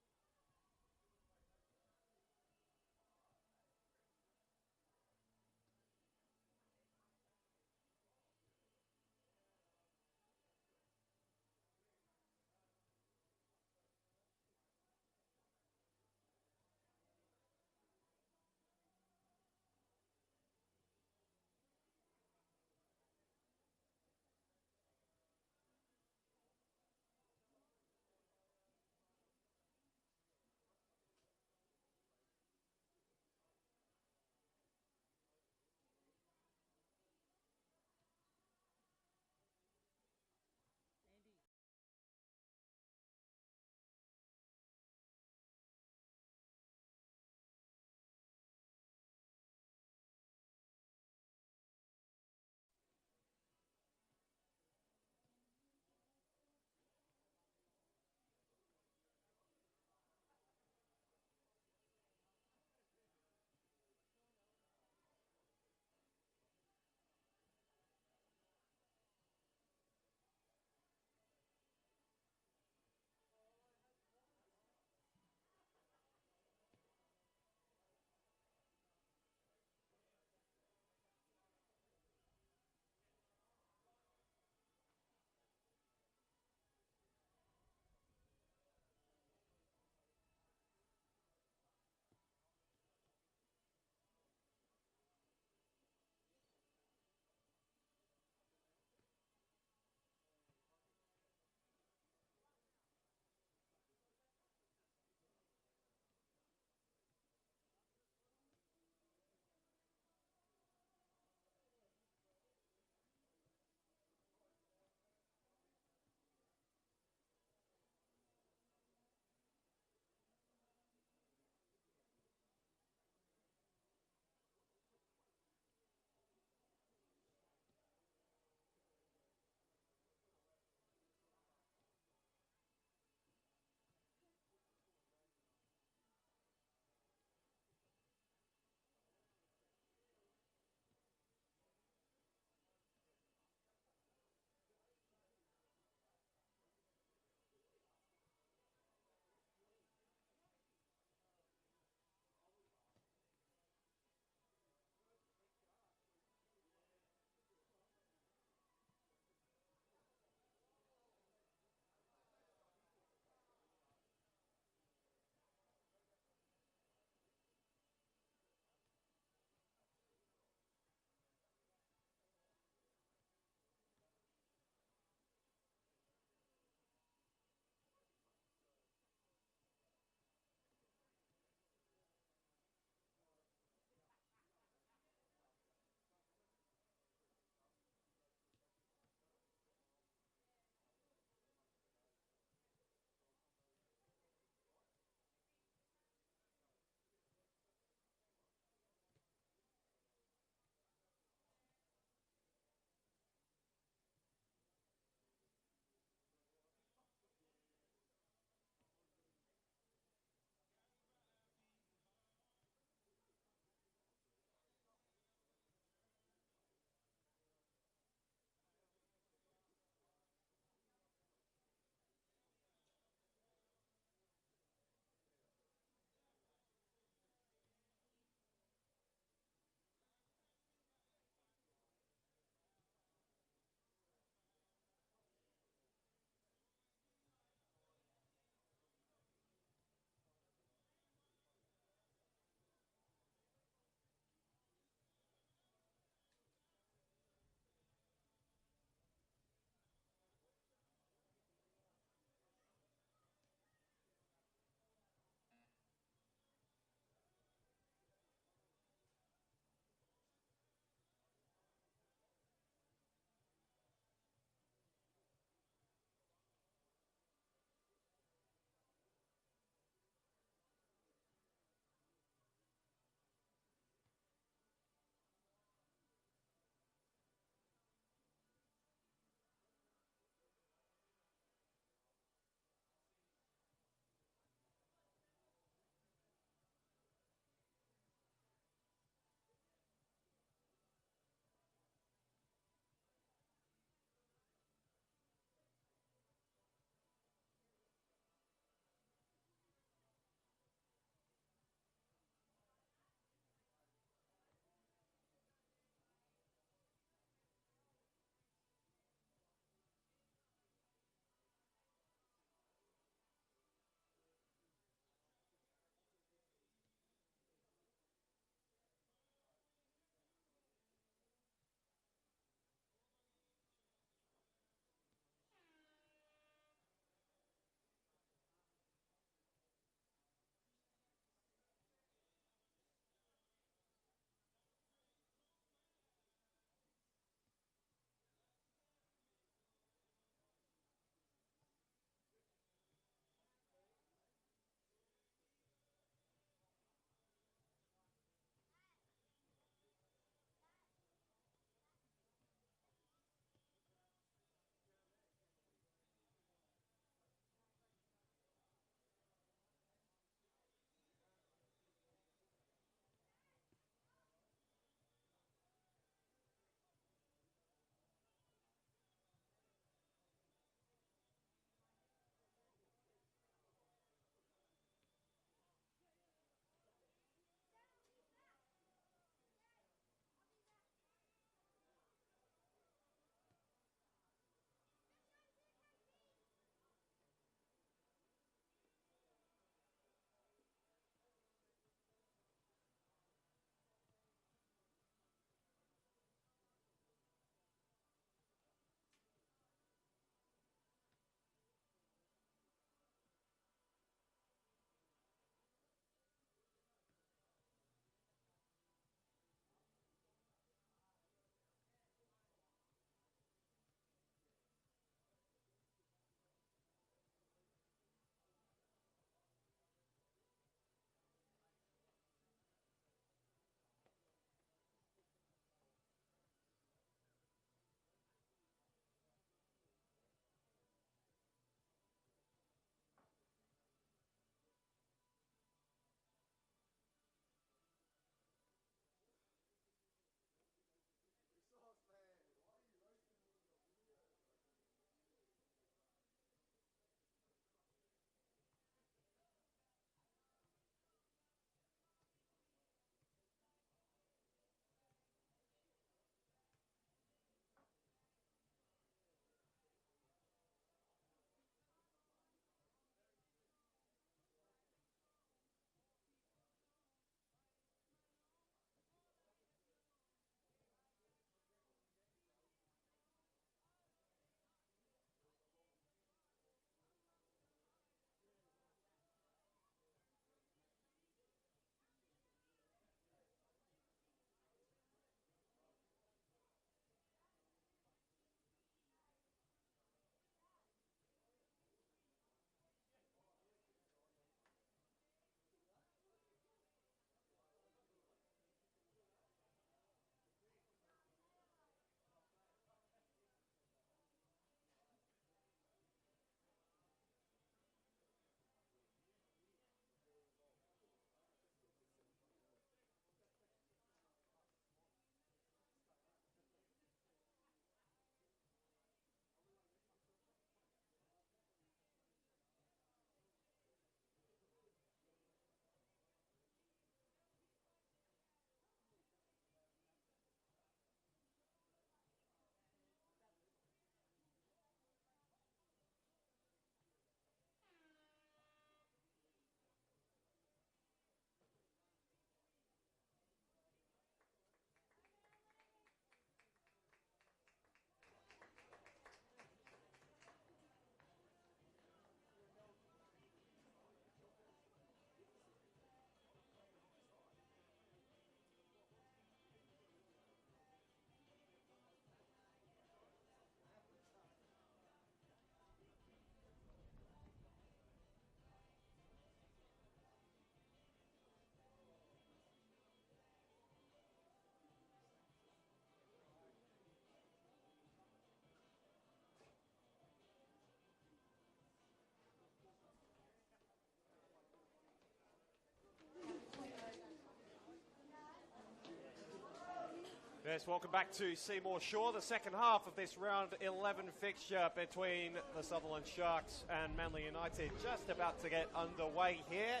Yes, welcome back to Seymour Shore, the second half of this round 11 fixture between the Sutherland Sharks and Manly United. Just about to get underway here.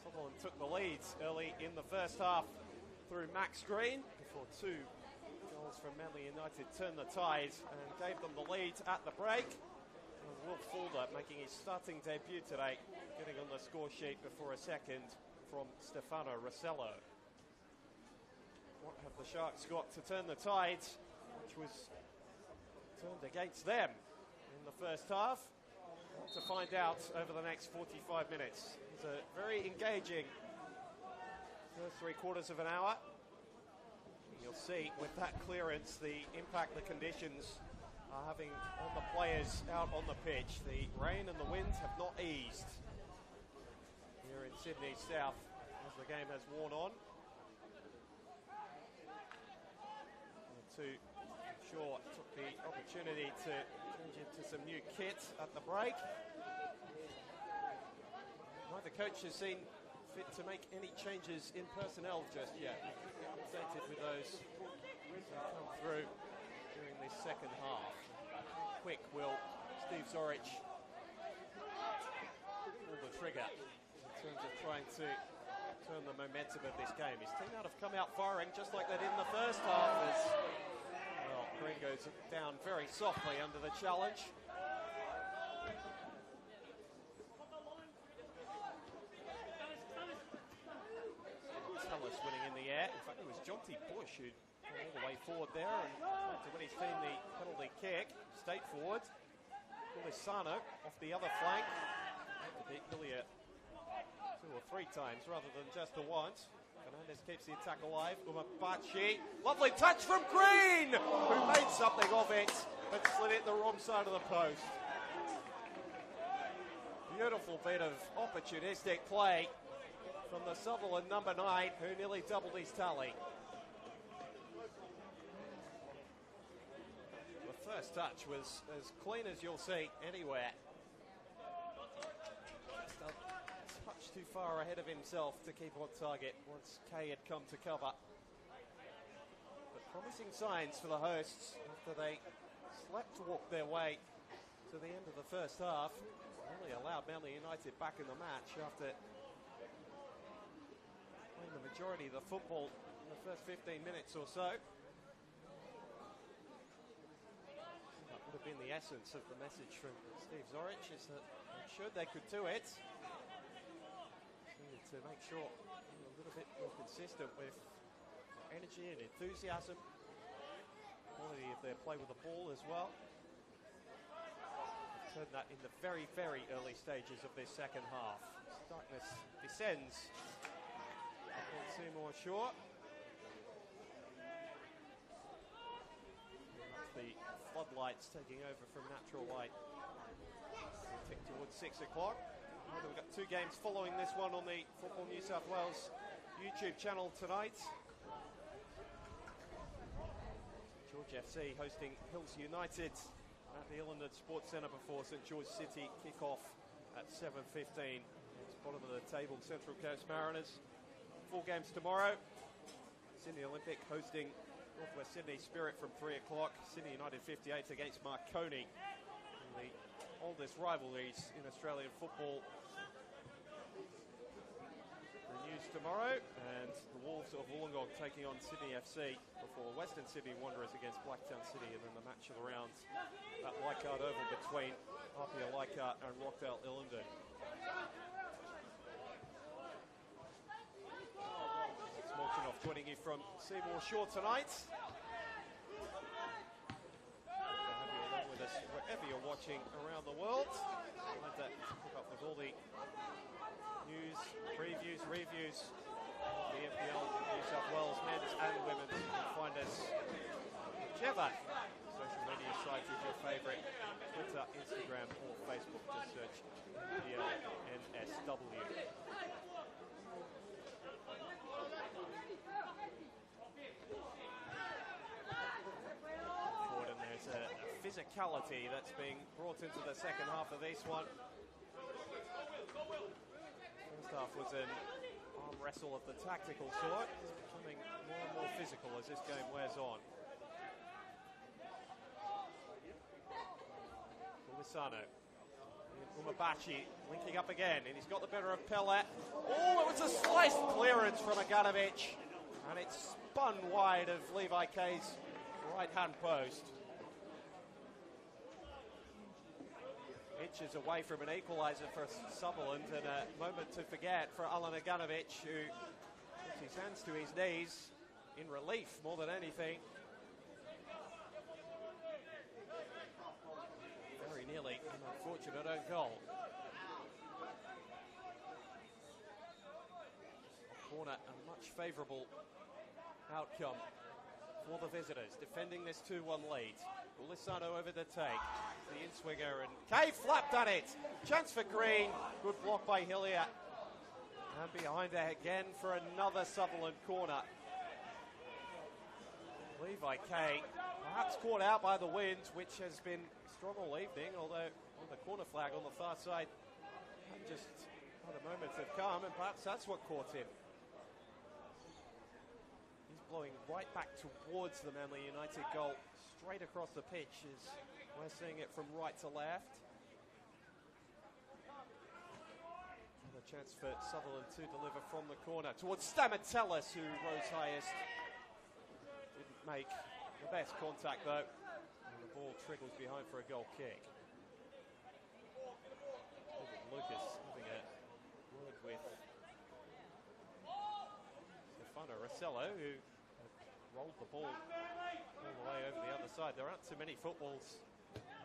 Sutherland took the leads early in the first half through Max Green before two goals from Manly United turned the tide and gave them the lead at the break. And Will Fulder making his starting debut today, getting on the score sheet before a second from Stefano Rossello. What have the Sharks got to turn the tide, which was turned against them in the first half? To find out over the next 45 minutes. It's a very engaging first 3/4 of an hour. You'll see with that clearance the impact the conditions are having on the players out on the pitch. The rain and the wind have not eased here in Sydney South as the game has worn on. To Shaw took the opportunity to change into some new kit at the break. Neither coach has seen fit to make any changes in personnel just yet. Updated with those that come through during this second half. Quick will Steve Zorich pull the trigger in terms of trying to turn the momentum of this game. His team have come out firing just like they did in the first half as, well, Green goes down very softly under the challenge. Tellis winning in the air. In fact, it was Jonty Bush who got all the way forward there and tried to win his team the penalty kick. Stayed forward. Gulisano off the other flank. Had to beat Hillier 2 or 3 times rather than just the once. Fernandez keeps the attack alive. Umabachi. Lovely touch from Green, who made something of it but slid it the wrong side of the post. Beautiful bit of opportunistic play from the Sutherland number 9, who nearly doubled his tally. The first touch was as clean as you'll see anywhere. Too far ahead of himself to keep on target once Kay had come to cover. But promising signs for the hosts after they slept-walk their way to the end of the first half. Really allowed Manly United back in the match after playing the majority of the football in the first 15 minutes or so. That would have been the essence of the message from Steve Zorich, is that they showed they could do it. To make sure a little bit more consistent with energy and enthusiasm, quality of their play with the ball as well. Turned that in the very, very early stages of this second half. Darkness descends on Seymour Shore. The floodlights taking over from natural light. We'll tick towards 6 o'clock. We've got 2 games following this one on the Football New South Wales YouTube channel tonight. George FC hosting Hills United at the Illington Sports Centre before St George City kick-off at 7:15. It's bottom of the table, Central Coast Mariners. 4 games tomorrow. Sydney Olympic hosting Northwest Sydney Spirit from 3 o'clock. Sydney United 58 against Marconi. The oldest rivalries in Australian football. News tomorrow, and the Wolves of Wollongong taking on Sydney FC before Western Sydney Wanderers against Blacktown City, and then the match of the round at Leichhardt Oval between Apia Leichhardt and Rockdale Illington. It's Morchinoff joining you from Seymour Shore tonight. Have you along with us wherever you're watching around the world. Glad to keep up with all the news, previews, reviews of the NPL, New South Wales men's and women's. You can find us whichever social media site is your favourite, Twitter, Instagram or Facebook. Just search NPL NSW. Forward, and there's a physicality that's being brought into the second half of this one. First half was an arm wrestle of the tactical sort. It's becoming more and more physical as this game wears on. Umisano. Umabachi linking up again, and he's got the better of Pellet. Oh, it was a sliced clearance from Aganovic, and it spun wide of Levi K's right-hand post. Inches away from an equalizer for Sutherland, and a moment to forget for Alan Aganovic, who puts his hands to his knees in relief more than anything. Very nearly an unfortunate own goal. Corner, a much favourable outcome for the visitors, defending this 2-1 lead. Ulisano over the take, the in-swinger, and Kay flapped at it. Chance for Green, good block by Hillier. And behind there again for another Sutherland corner. Levi Kay, perhaps caught out by the wind, which has been strong all evening, although on the corner flag on the far side, just other moments have come, and perhaps that's what caught him. He's blowing right back towards the Manly United goal, straight across the pitch as we're seeing it from right to left. Another chance for Sutherland to deliver from the corner towards Stamatellis, who rose highest. Didn't make the best contact though, and the ball trickles behind for a goal kick. Lucas having a word with Stefano Rossello, who rolled the ball all the way over the other side. There aren't too many footballs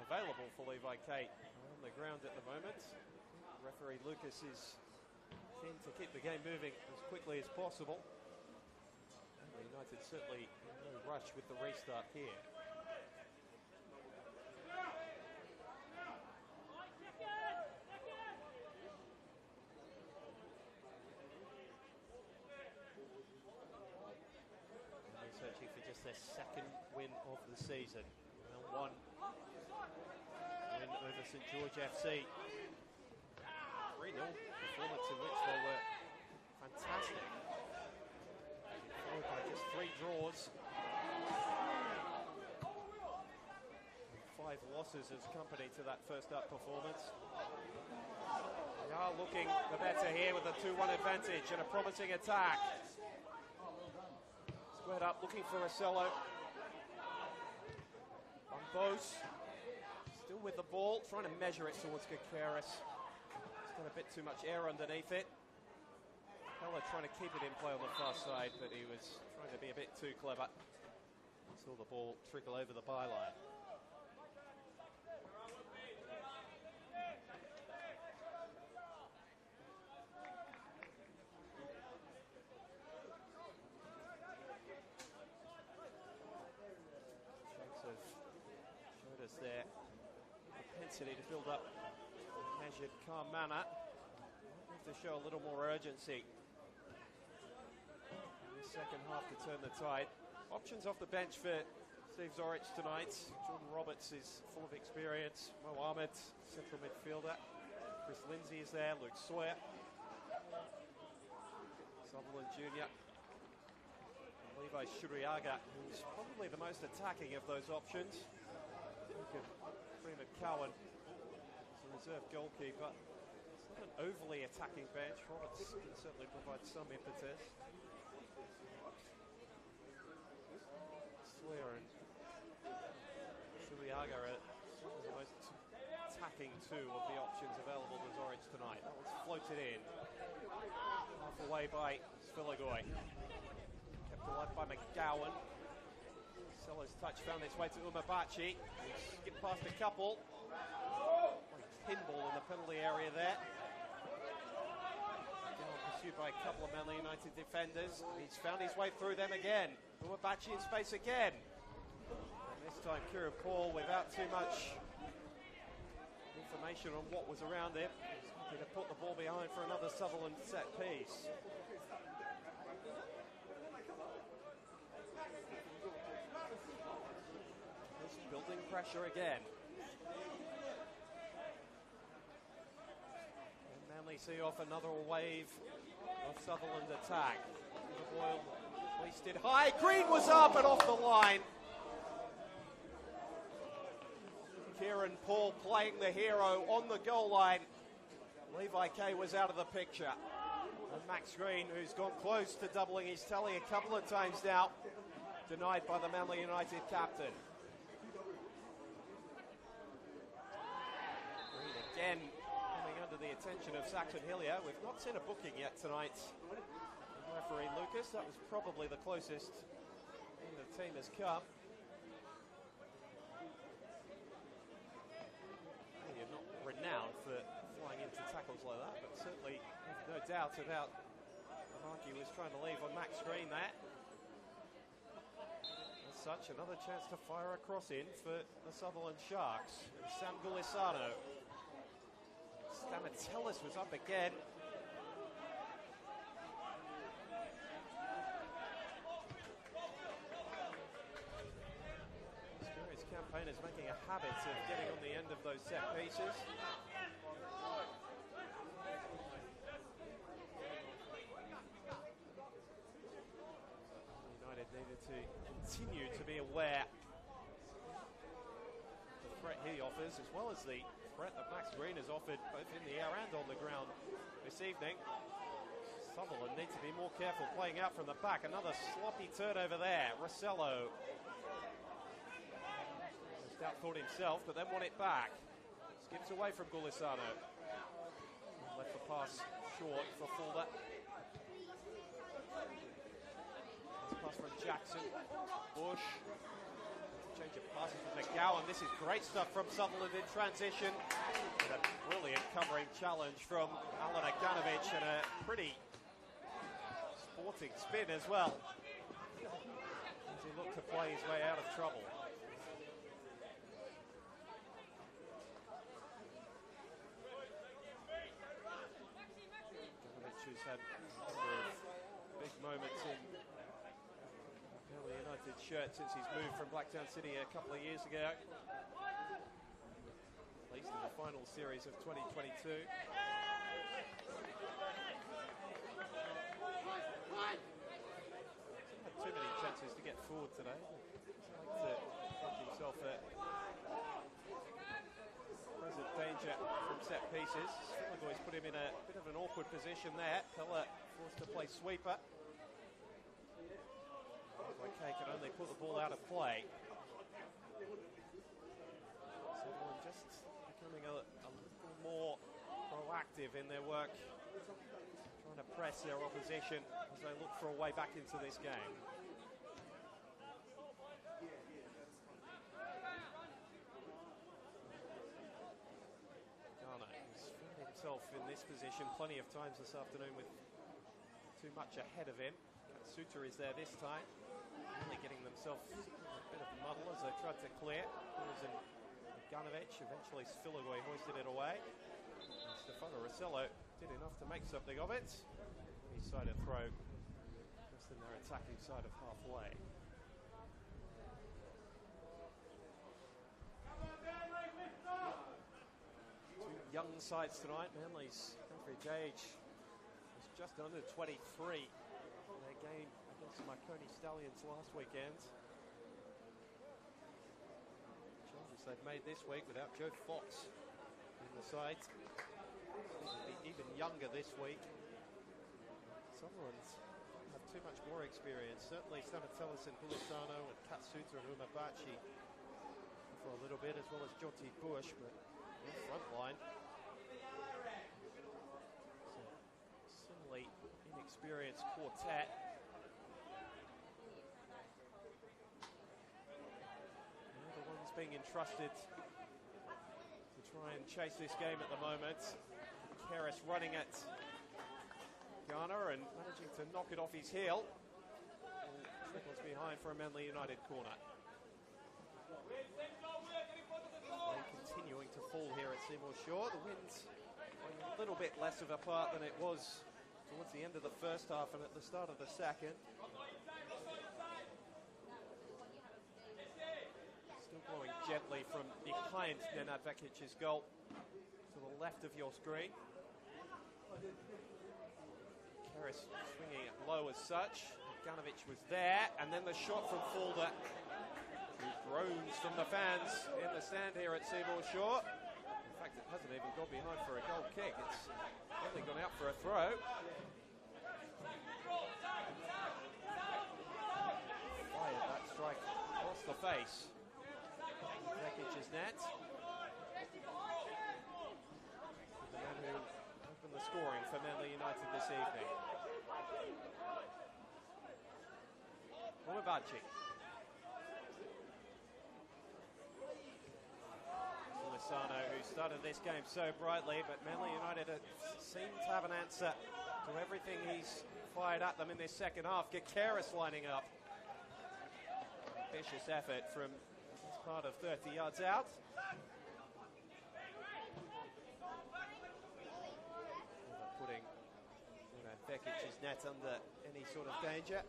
available for Levi Kate on the ground at the moment. Referee Lucas is keen to keep the game moving as quickly as possible. And United certainly in no rush with the restart here. Searching for just their second win of the season. And one win over St George FC. 3-0 performance in which they were fantastic. Followed by just 3 draws. 5 losses as company to that first up performance. They are looking the better here with a 2-1 advantage and a promising attack. Squared up, looking for Rossello. Bose still with the ball, trying to measure it towards Gutierrez. He's got a bit too much air underneath it. Heller trying to keep it in play on the far side, but he was trying to be a bit too clever. Saw the ball trickle over the byline. There, propensity to build up in a measured, calm manner. Have to show a little more urgency in the second half to turn the tide. Options off the bench for Steve Zorich tonight. Jordan Roberts is full of experience. Mo Ahmed, central midfielder. Chris Lindsay is there. Luke Sawyer. Sutherland Jr. And Levi Shuriaga, who's probably the most attacking of those options. Freeman Cowan is a reserve goalkeeper. It's not an overly attacking bench. Roberts can certainly provide some impetus. Sawyer and Shuriaga are the most attacking 2 of the options available to Zorich tonight. That one's floated in. Half away by Svilagoy. Kept alive by McGowan. Sellers touch found its way to Umabachi. Skipped past a couple. Pinball in the penalty area there. Pursued by a couple of Manly United defenders. He's found his way through them again. Umabachi in space again. And this time Kieran Paul, without too much information on what was around him, going to put the ball behind for another Sutherland set piece. Building pressure again. And Manly see off another wave of Sutherland attack. Boyle placed it high. Green was up and off the line. Kieran Paul playing the hero on the goal line. Levi Kay was out of the picture. And Max Green, who's gone close to doubling his tally a couple of times now, denied by the Manly United captain. Green again coming under the attention of Saxon Hillier. We've not seen a booking yet tonight. Referee Lucas, that was probably the closest the team has come. Well, you're not renowned for flying into tackles like that, but certainly no doubt about the mark he was trying to leave on Max Green there. As such, another chance to fire a cross in for the Sutherland Sharks. And Sam Gulisano. Stamatellis was up again. Campaigners making a habit of getting on the end of those set pieces. United needed to continue to be aware of the threat he offers, as well as the threat that Max Green has offered both in the air and on the ground this evening. Sutherland needs to be more careful playing out from the back. Another sloppy turnover there. Rossello outthought himself, but then won it back. Skips away from Gulisano. Left the pass short for Fulda. Pass from Jackson. Bush. Change of passes from McGowan. This is great stuff from Sutherland in transition. And a brilliant covering challenge from Alan Aganovich and a pretty sporting spin as well, as he looked to play his way out of trouble. Aganovich has had a number of big moments in the United shirt since he's moved from Blacktown City a couple of years ago. At least in the final series of 2022. Too many chances to get forward today. He's like to find himself at present danger from set pieces. Philligoy's put him in a bit of an awkward position there. Pella forced to play sweeper. Okay, can only put the ball out of play. Sutherland just becoming a little more proactive in their work, trying to press their opposition as they look for a way back into this game. Garner has found himself in this position plenty of times this afternoon with too much ahead of him. Suter is there this time, really getting themselves a bit of muddle as they tried to clear. There was Aganovich, eventually Philligoy hoisted it away. And Stefano Rossello did enough to make something of it. His side of throw just in their attacking side of halfway. Two young sides tonight. Manly's average age is just under 23. Their game against the Marconi Stallions last weekend. Changes they've made this week without Joe Fox in the side. He'll be even younger this week. Sutherland have too much more experience. Certainly Stamatellis and Gulisano and Katsuta and Umabachi for a little bit, as well as Jonty Bush, but in front line. Similarly inexperienced quartet. They're the ones being entrusted to try and chase this game at the moment. Keres running at Garner and managing to knock it off his heel. Trickles behind for a Manly United corner. Rain continuing to fall here at Seymour Shore. The wind's a little bit less of a part than it was towards the end of the first half and at the start of the second. Still blowing gently from behind Nenad Vekic's goal to the left of your screen. Harris swinging it low as such. Ganovich was there, and then the shot from Fulda, who groans from the fans in the stand here at Seymour Shore. In fact, it hasn't even gone behind for a goal kick. It's only gone out for a throw. Fired that strike across the face. Vekic's net. The man who opened the scoring for Manly United this evening. Umabachi. Lisano, who started this game so brightly, but Manly United seem to have an answer to everything he's fired at them in this second half. Gakaris lining up. Vicious effort from this part of 30 yards out. Putting Vekic's net under any sort of danger.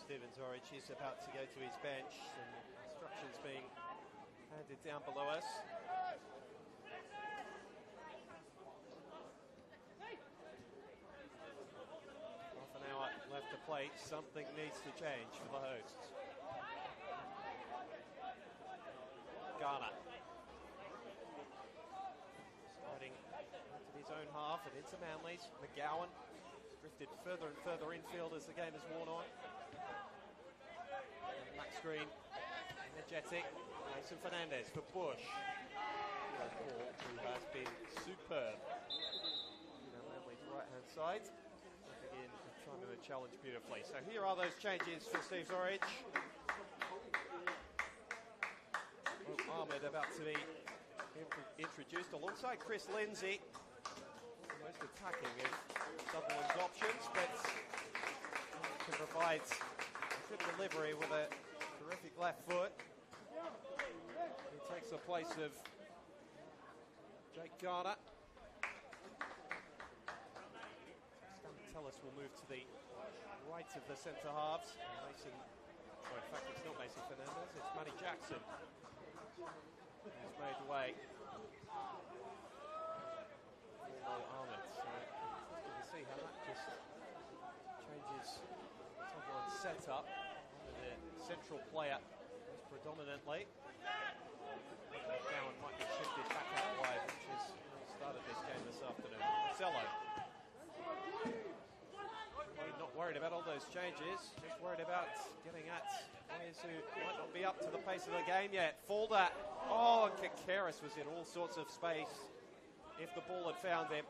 Stephen Zorich is about to go to his bench, and instructions being handed down below us. Half an hour left to play. Something needs to change for the hosts. Ghana starting into his own half and into Manly's. McGowan drifted further and further infield as the game has worn on. Back screen, energetic. Mason Fernandez for Bush. Paul, who has been superb. Manly's right-hand side. Again, trying to challenge beautifully. So here are those changes for Steve Zorich. Ahmed about to be introduced alongside Chris Lindsay. Most attacking of Sutherland's options, but can provide good delivery with a terrific left foot. He takes the place of Jake Garner. Stamatellus will move to the right of the centre halves. Mason, in fact, it's not Mason Fernandez, it's Manny Jackson. He's made way. Ahmed. So you can see how that just changes Sutherland's setup. The central player is predominantly. McGowan might be shifted back out wide, which is started this game this afternoon. Cello. Not worried about all those changes, just worried about getting at players who might not be up to the pace of the game yet. Fulda. Oh, and Kakaris was in all sorts of space if the ball had found him.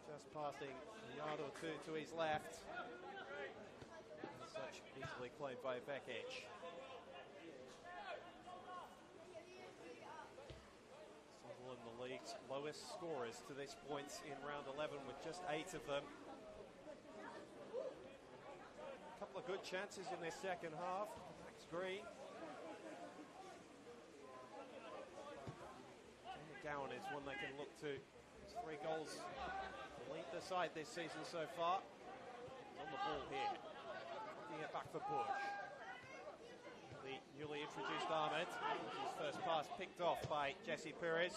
Just passing a yard or two to his left. And such easily claimed by Vekic. Sutherland, the league's lowest scorers to this point in round 11 with just 8 of them. A couple of good chances in this second half. Max Green. McGowan is one they can look to. His 3 goals to lead the side this season so far. On the ball here. Looking it back for Bush. The newly introduced Ahmed. His first pass picked off by Jesse Perez.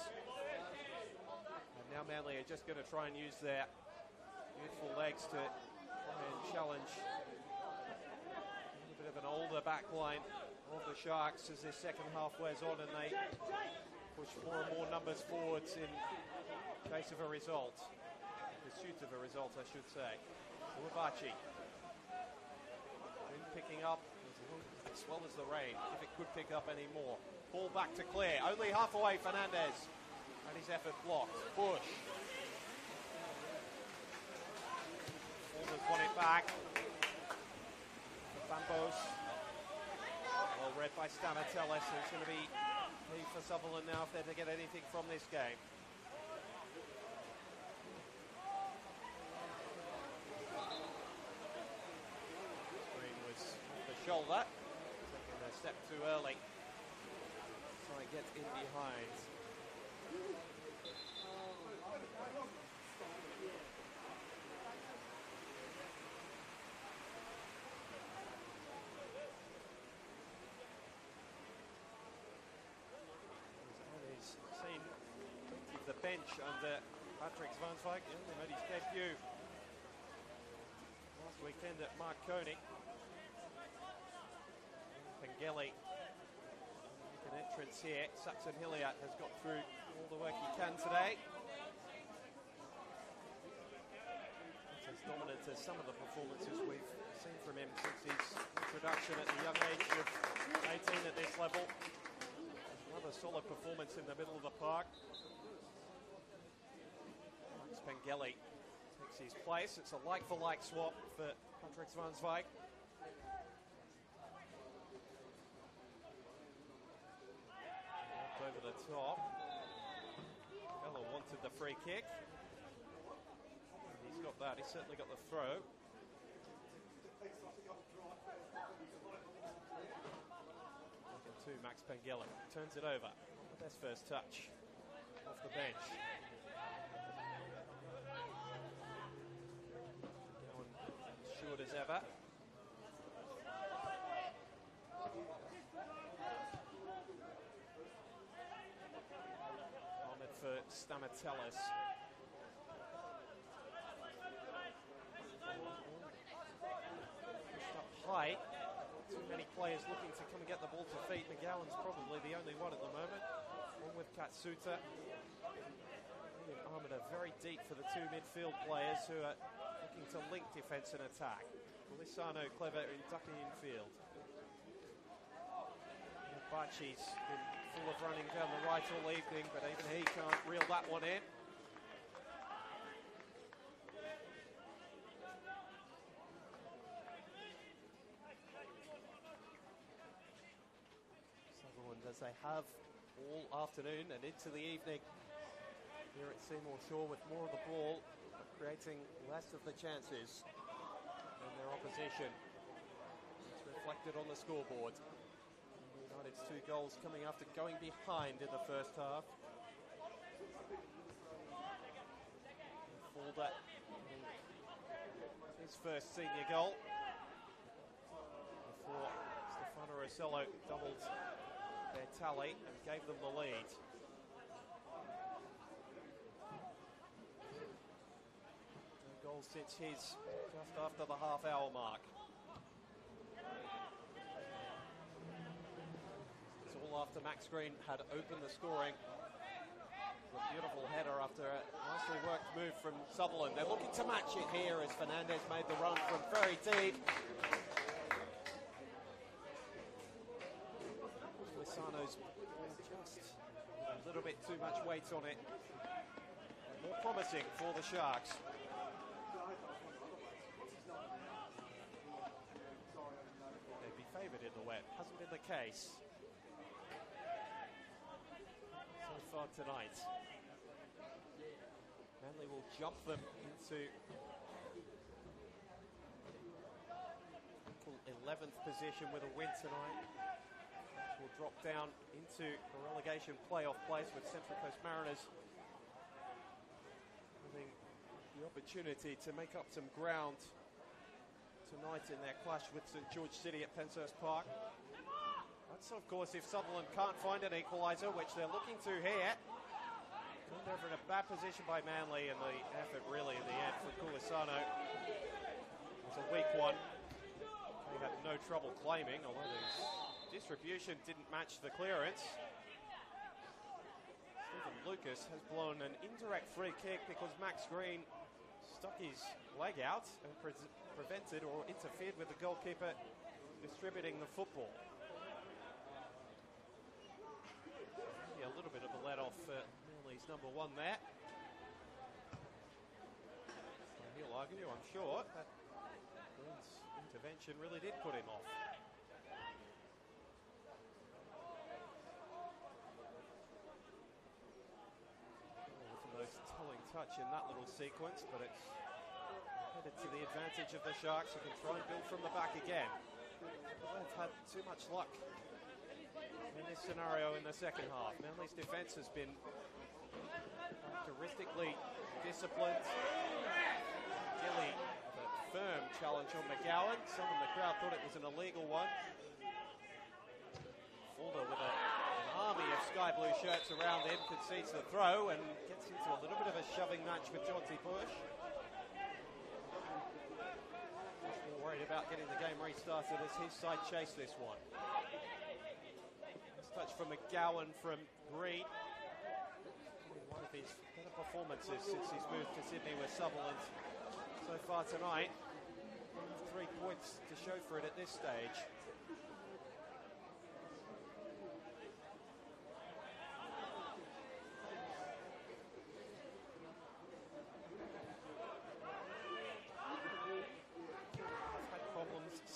And now Manly are just going to try and use their youthful legs to try and challenge a bit of an older back line of the Sharks as this second half wears on, and they push more and more numbers forwards in case of a result. Pursuit of a result, I should say. Umabachi. Wind picking up as well as the rain, if it could pick up any more. Ball back to clear. Only half away, Fernandez. And his effort blocked. Bush. Fulmer's won it back. Bambos. Well read by Stamatellus. It's going to be key for Sutherland now if they're to get anything from this game. Green was off the shoulder, taking a step too early. Trying and gets in behind. He's seen the bench under Patrick Zwanswijk. He made his debut last weekend at Marconi. Pengelly make an entrance here. Saxon Hilliard has got through all the work he can today. That's as dominant as some of the performances we've seen from him since his introduction at the young age of 18 at this level. Another solid performance in the middle of the park. Max Pengelly takes his place. It's a like-for-like swap for Patrick Zwanswijk. Over the top. Ella wanted the free kick. And he's got that. He's certainly got the throw. Looking to Max Pengelly. Turns it over. The best first touch off the bench. Going short as ever. For Stamatellis. Pushed up high. Too many players looking to come and get the ball to feet. McGowan's probably the only one at the moment. One with Katsuta. Armada very deep for the two midfield players who are looking to link defence and attack. Lisano clever in ducking infield. Bachi's been full of running down the right all evening, but even he can't reel that one in. Sutherland, as they have all afternoon and into the evening here at Seymour Shore, with more of the ball, but creating less of the chances in their opposition. It's reflected on the scoreboard. United's 2 goals coming after going behind in the first half. Fulda, his first senior goal, before Stefano Rossello doubled their tally and gave them the lead. No goal since his just after the half-hour mark. After Max Green had opened the scoring. A beautiful header after a nicely worked move from Sutherland. They're looking to match it here as Fernandez made the run from very deep. Lisano's just a little bit too much weight on it. More promising for the Sharks. They'd be favoured in the wet. Hasn't been the case so far tonight. Manly will jump them into 11th position with a win tonight. Will drop down into a relegation playoff place with Central Coast Mariners having the opportunity to make up some ground tonight in their clash with St George City at Penshurst Park. That's of course if Sutherland can't find an equaliser, which they're looking to here. Turned over in a bad position by Manly, and the effort really in the end for Culisano was a weak one. He had no trouble claiming, although his distribution didn't match the clearance. Stephen Lucas has blown an indirect free kick because Max Green stuck his leg out and prevented or interfered with the goalkeeper distributing the football. A little bit of a let off for Manly's number 1 there. And he'll argue, I'm sure, that Green's intervention really did put him off. With the most telling touch in that little sequence, but it's headed to the advantage of the Sharks, who can try and build from the back again. They've had too much luck in this scenario in the second half. Manly's defence has been characteristically disciplined. Gilly, a firm challenge on McGowan. Some in the crowd thought it was an illegal one. Fulda with an army of sky blue shirts around him, concedes the throw and gets into a little bit of a shoving match with Jonty Bush. Much more worried about getting the game restarted as his side chase this one. Nice touch from McGowan from Green. One of his better performances since he's moved to Sydney with Sutherland so far tonight. 3 points to show for it at this stage.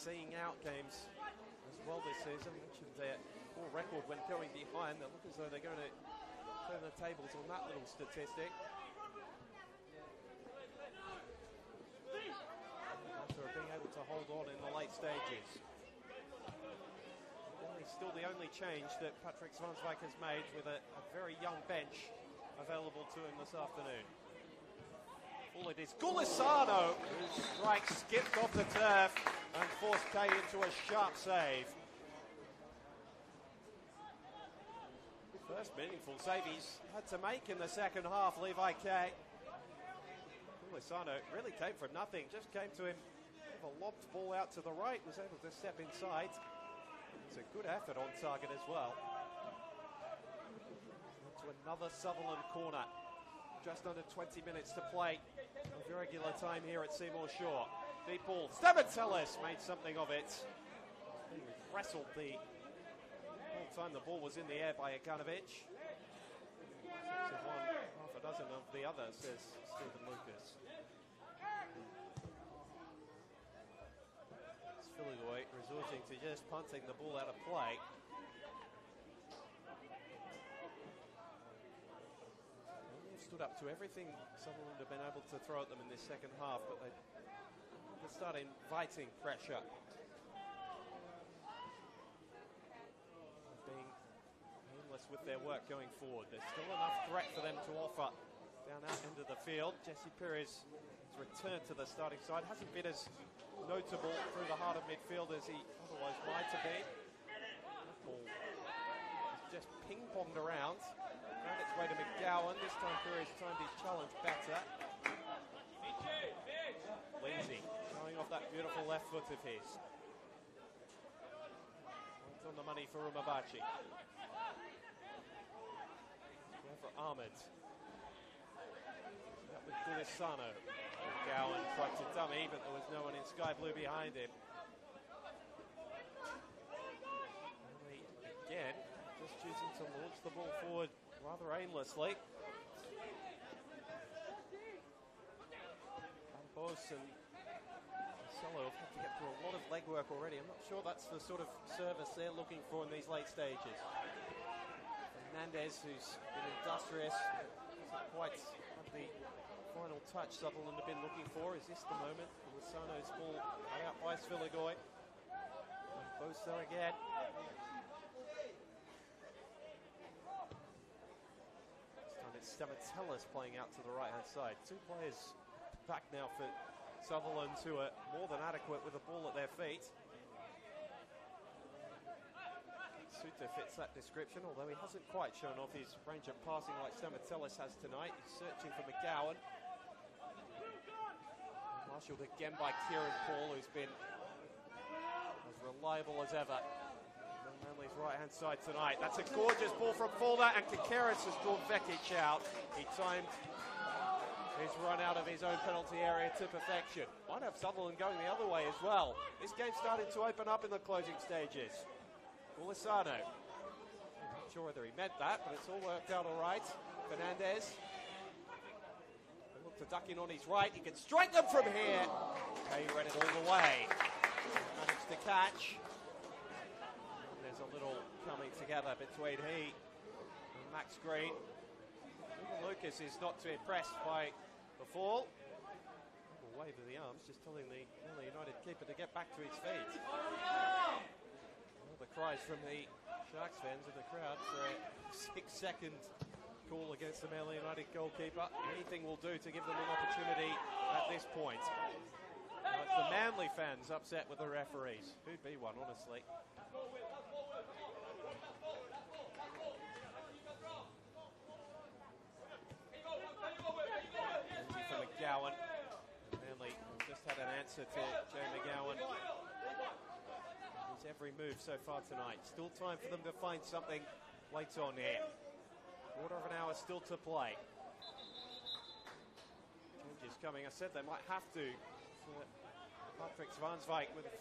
Seeing out games as well this season. Mentioned their poor record when going behind. They look as though they're going to turn the tables on that little statistic. After being able to hold on in the late stages. Really still the only change that Patrick Svansvik has made, with a very young bench available to him this afternoon. All it is Gulisano, whose strike skipped off the turf and forced Kay into a sharp save. First meaningful save he's had to make in the second half, Levi Kay. Gulisano really came from nothing, just came to him with a lobbed ball out to the right, was able to step inside. It's a good effort on target as well. To another Sutherland corner. Just under 20 minutes to play of regular time here at Seymour Shaw. Deep ball. Stamatellis made something of it. He wrestled the whole time the ball was in the air by Ekanovich. 6 of one, half a dozen of the other, says Stephen Lucas. Philigoy resorting to just punting the ball out of play. Stood up to everything Sutherland have been able to throw at them in this second half, but they start inviting pressure. Being aimless with their work going forward. There's still enough threat for them to offer down that end of the field. Jesse Perez has returned to the starting side. Hasn't been as notable through the heart of midfield as he otherwise might have been. That ball is just ping-ponged around. Found its way to McGowan. This time Perez timed his challenge better. Lindsay showing off that beautiful left foot of his. Right on the money for Umabachi. There for Ahmed. That with Gulisano. McGowan tried to dummy, but there was no one in sky blue behind him. Only again, just choosing to launch the ball forward rather aimlessly. Campos and Marcelo have had to get through a lot of legwork already. I'm not sure that's the sort of service they're looking for in these late stages. Fernandez, who's been industrious, hasn't quite had the final touch Sutherland have been looking for. Is this the moment? Gulisano's ball out by Sviligoy. Bosa again. Stamatellis playing out to the right-hand side. 2 players back now for Sutherland, who are more than adequate with the ball at their feet. Suter fits that description, although he hasn't quite shown off his range of passing like Stamatellis has tonight. He's searching for McGowan. Marshalled again by Kieran Paul, who's been as reliable as ever. Manly's right-hand side tonight. That's a gorgeous ball from Fulda, and Kakeris has drawn Vekic out. He timed his run out of his own penalty area to perfection. Might have Sutherland going the other way as well. This game started to open up in the closing stages. Gulisano. I'm not sure whether he meant that, but it's all worked out all right. Fernandez. Look to duck in on his right. He can strike them from here. Okay, he read it all the way. Managed to catch. There's a little coming together between he and Max Green. Even Lucas is not too impressed by the fall. A wave of the arms, just telling the Manly United keeper to get back to his feet. Well, the cries from the Sharks fans in the crowd for a 6-second call against the Manly United goalkeeper. Anything will do to give them an opportunity at this point. Now it's the Manly fans upset with the referees. Who'd be one, honestly? For McGowan. Manly just had an answer to Jay McGowan. His every move so far tonight. Still time for them to find something late on here. Quarter of an hour still to play. Changes coming. I said they might have to. Patrick Zwanswijk with his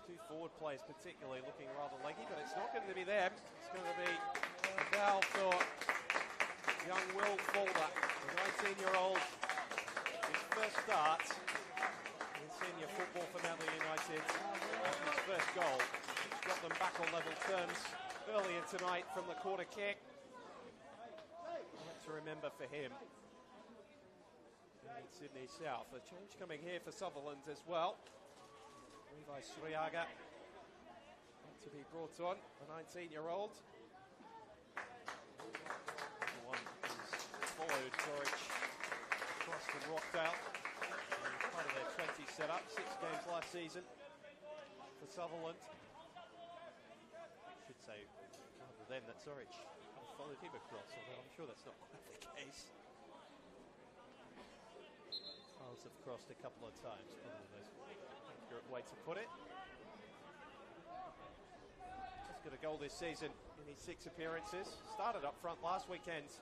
two forward players particularly looking rather leggy, but it's not going to be them. It's going to be a foul for young Will Fulmer, the 19-year-old. His first start in senior football for Manly United. His first goal got them back on level terms earlier tonight from the corner kick. To remember for him in Sydney South. A change coming here for Sutherland as well. Levi Sriaga to be brought on, the 19-year-old. The one who's followed Norwich across from Rockdale. Part of their 20 setup, 6 games last season for Sutherland. I should say, rather than that Norwich followed him across, although I'm sure that's not quite the case. Miles have crossed a couple of times, probably the most accurate way to put it. Just got a goal this season in his 6 appearances. Started up front last weekend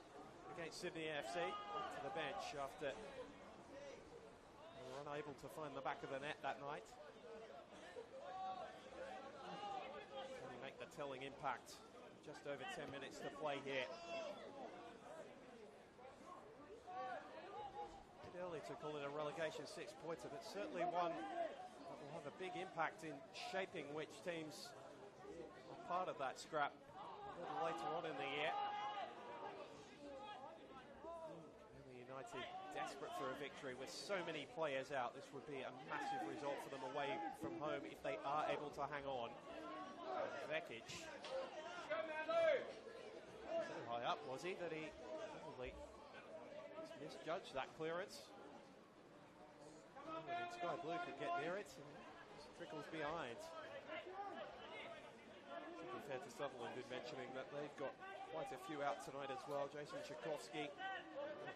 against Sydney FC. Went to the bench after they were unable to find the back of the net that night. Can he make the telling impact? Just over 10 minutes to play here. A bit early to call it a relegation 6-pointer, but certainly one that will have a big impact in shaping which teams are part of that scrap a little later on in the year. Manly United desperate for a victory with so many players out. This would be a massive result for them away from home if they are able to hang on. Vekic. So high up, was he, that he probably misjudged that clearance. And Sky Blue could get near it and just trickles behind. Should be fair to Sutherland in mentioning that they've got quite a few out tonight as well. Jason Tchaikovsky,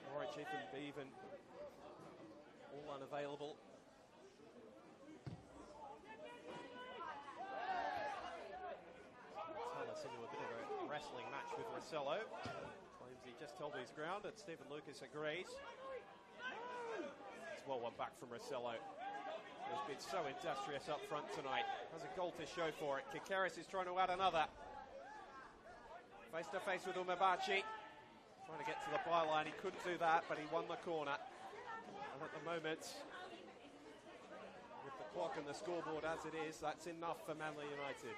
Norwich, Ethan Bevan, all unavailable. Into a bit of a wrestling match with Rossello. Claims he just held his ground, and Stephen Lucas agrees. It's well one back from Rossello. He's been so industrious up front tonight. Has a goal to show for it. Kikaris is trying to add another. Face to face with Umebachi. Trying to get to the byline. He couldn't do that, but he won the corner. And at the moment, with the clock and the scoreboard as it is, that's enough for Manly United.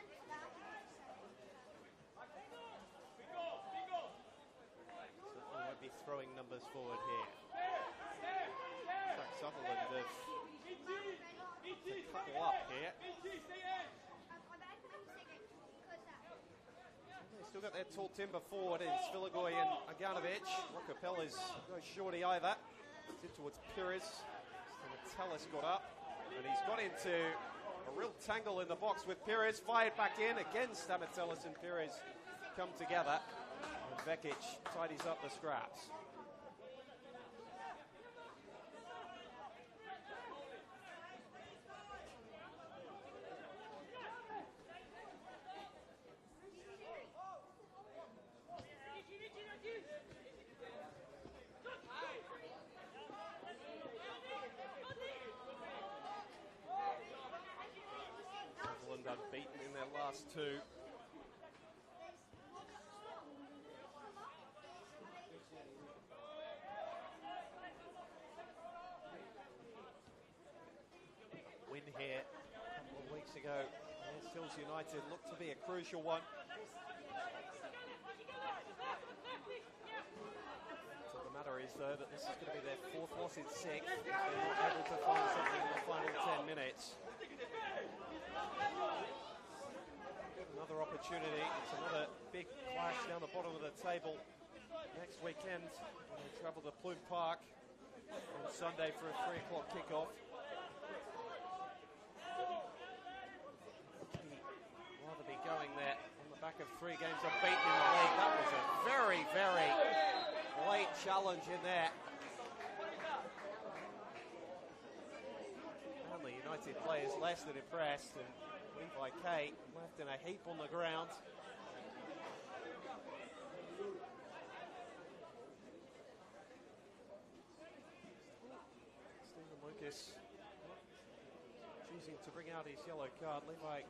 Be throwing numbers forward here. Sutherland have a couple up here. They've still got their tall timber forward. It's Vilagoy and Aganovic. Rokopel is no shorty either. It's in towards Pires. Metellus got up, and he's got into a real tangle in the box with Pires. Fired back in. Again, Stamatellus and Pires come together. Vekic tidies up the scraps. Sutherland unbeaten in their last 2. Win here a couple of weeks ago against Hills United looked to be a crucial one. So the matter is, though, that this is going to be their 4th loss in 6 if they're not able to find something in the final 10 minutes. Another opportunity opportunity. It's another big clash down the bottom of the table next weekend when they travel to Plume Park on Sunday for a 3 o'clock kickoff. He'd rather be going there on the back of 3 games unbeaten in the league. That was a very, very late challenge in there. Manly United players less than impressed, and Levi K left in a heap on the ground. Stephen Lucas choosing to bring out his yellow card. Levi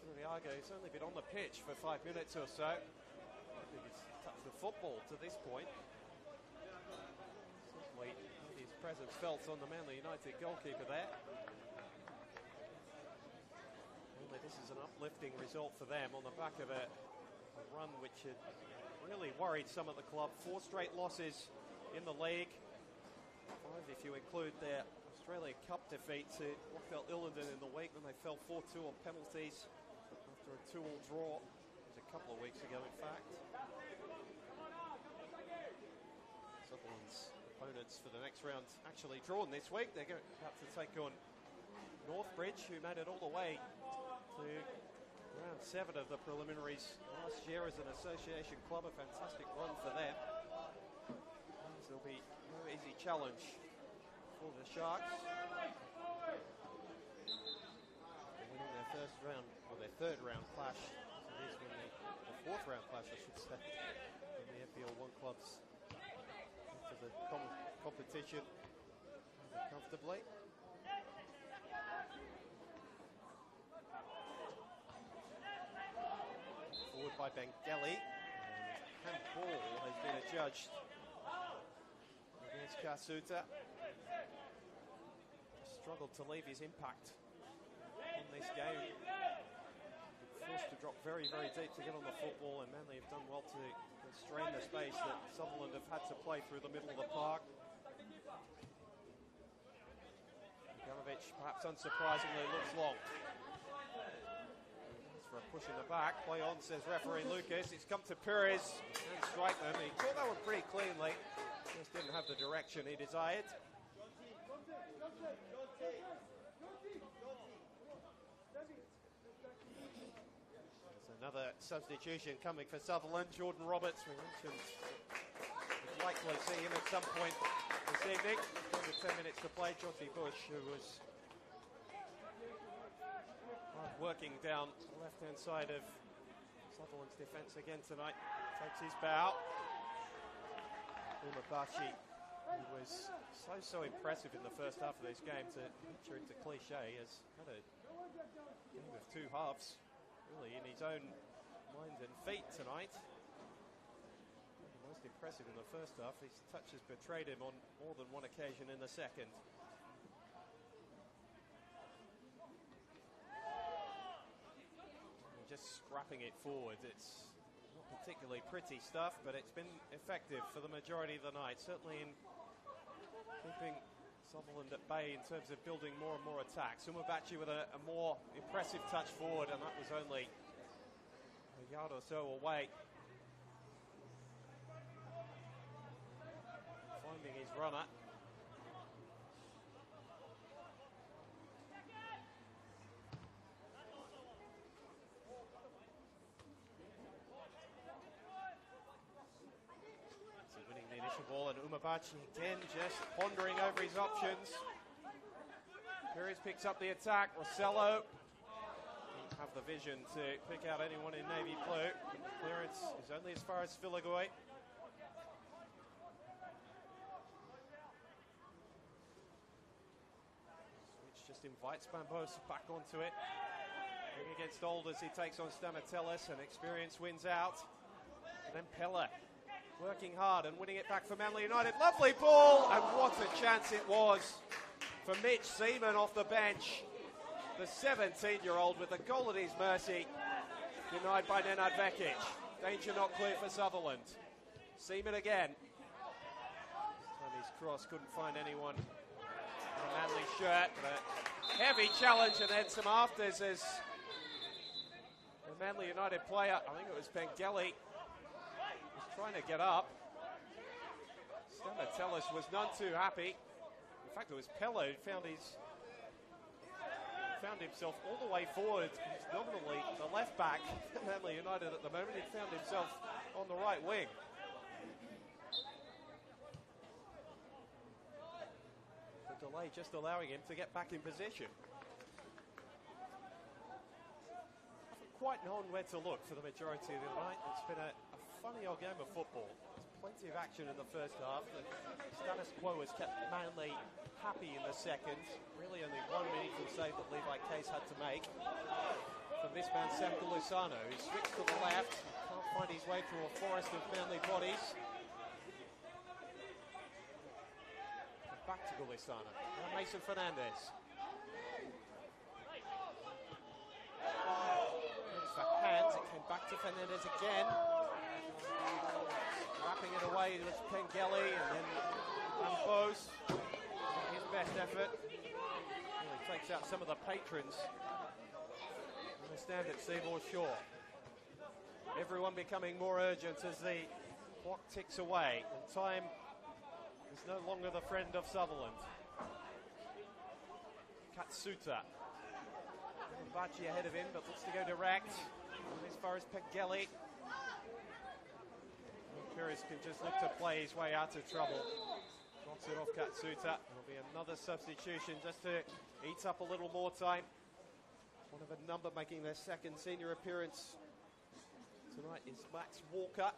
Shuriago has only been on the pitch for 5 minutes or so. I think he's touched the football to this point. Certainly his presence felt on the Manly United goalkeeper there. Only this is an uplifting result for them on the back of a run which had really worried some at the club. 4 straight losses in the league. 5 if you include their Australia Cup defeat to Rockville Illingdon in the week when they fell 4-2 on penalties after a 2-2 draw. It was a couple of weeks ago, in fact. Sutherland's opponents for the next round actually drawn this week. They're about to take on Northbridge, who made it all the way to round 7 of the preliminaries last year as an association club. A fantastic run for them. There'll be no easy challenge for the Sharks. They're winning their first round, or their 3rd round clash. So it is winning the 4th round clash, I should say, in the NPL 1 clubs into the competition comfortably. Forward by Bengali, and handball has been adjudged against Kasuta. Struggled to leave his impact on this game. Forced to drop very, very deep to get on the football, and Manly have done well to constrain the space that Sutherland have had to play through the middle of the park. Galovic, perhaps unsurprisingly, looks long. For a push in the back. Play on, says referee Lucas. It's come to Perez and strike them. He caught that one pretty cleanly. Just didn't have the direction he desired. There's another substitution coming for Sutherland. Jordan Roberts, we mentioned, we'd likely see him at some point this evening. Under 10 minutes to play. Jotty Bush, who was working down the left-hand side of Sutherland's defence again tonight, takes his bow. Umabashi, who was so impressive in the first half of this game, to venture into cliche, has had a game of 2 halves, really, in his own mind and feet tonight. Most impressive in the first half. His touch has betrayed him on more than one occasion in the second. Just scrapping it forward. It's not particularly pretty stuff, but it's been effective for the majority of the night, certainly in keeping Sutherland at bay in terms of building more and more attacks. Umabachi with a more impressive touch forward, and that was only a yard or so away. Finding his runner. Ball, and Umabachi again just pondering over his options. Perez picks up the attack. Rossello didn't have the vision to pick out anyone in navy blue. Clearance is only as far as Filagoy. Switch just invites Bambos back onto it. Ring against Alders, he takes on Stamatellis, and experience wins out. And then Pella working hard and winning it back for Manly United. Lovely ball, and what a chance it was for Mitch Seaman off the bench. The 17-year-old with a goal at his mercy, denied by Nenad Vekic. Danger not clear for Sutherland. Seaman again. This time his cross couldn't find anyone in a Manly shirt, but a heavy challenge and then some afters as The Manly United player, I think it was Pengelly, was trying to get up. Stamatellis was none too happy. In fact, it was Pello who found himself all the way forward. He's nominally the left back at Manly United at the moment. He found himself on the right wing. The delay just allowing him to get back in position. Haven't quite known where to look for the majority of the night. It's been a funny old game of football. Plenty of action in the first half. The status quo has kept Manly happy in the second. Really only one meaningful save that Levi Case had to make. From this man, Sam Gulisano, who switched to the left. Can't find his way through a forest of Manly bodies. Back to Gulisano. Now Mason Fernandez. For hands, it came back to Fernandez again. Wrapping it away was Pengelly, and then Bose. His best effort. Really takes out some of the patrons. And they stand at Seymour Shore. Everyone becoming more urgent as the clock ticks away, and time is no longer the friend of Sutherland. Katsuta. Bachi ahead of him, but looks to go direct. And as far as Pengelly. Pires can just look to play his way out of trouble. Knocks it off Katsuta. There'll be another substitution just to eat up a little more time. One of a number making their second senior appearance tonight is Max Walker.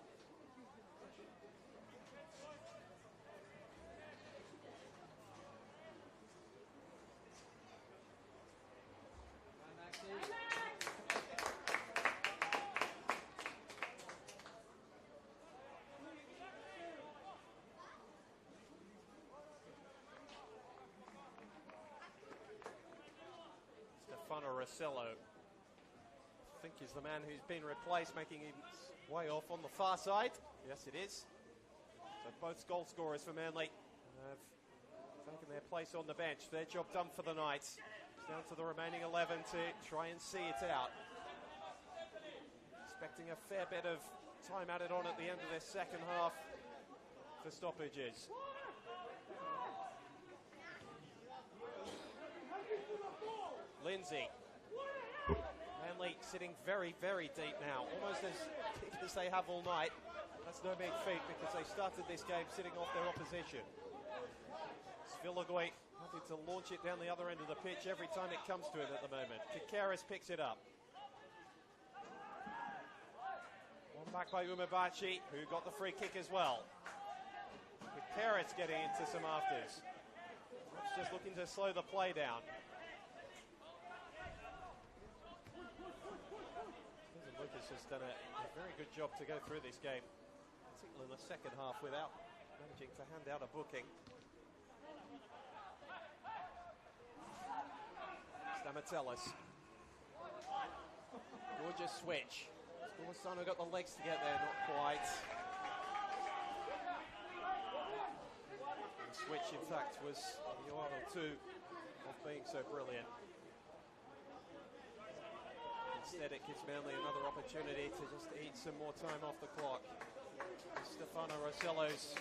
Rossello, I think, is the man who's been replaced, making his way off on the far side. Yes, it is. So both goal scorers for Manly have taken their place on the bench. Their job done for the night. It's down to the remaining 11 to try and see it out. Expecting a fair bit of time added on at the end of this second half for stoppages. Lindsay. Manly sitting very, very deep now, almost as deep as they have all night. That's no big feat because they started this game sitting off their opposition. Svilagoy having to launch it down the other end of the pitch every time it comes to him at the moment. Kikaris picks it up. One back by Umebachi, who got the free kick as well. Kikaris getting into some afters. Just looking to slow the play down. Lucas has done a very good job to go through this game, particularly in the second half, without managing to hand out a booking. Stamatellis. Gorgeous switch. Gulisano got the legs to get there, not quite. The switch, in fact, was the one or two of being so brilliant. Instead, it gives Manly another opportunity to just eat some more time off the clock. Stefano Rossello's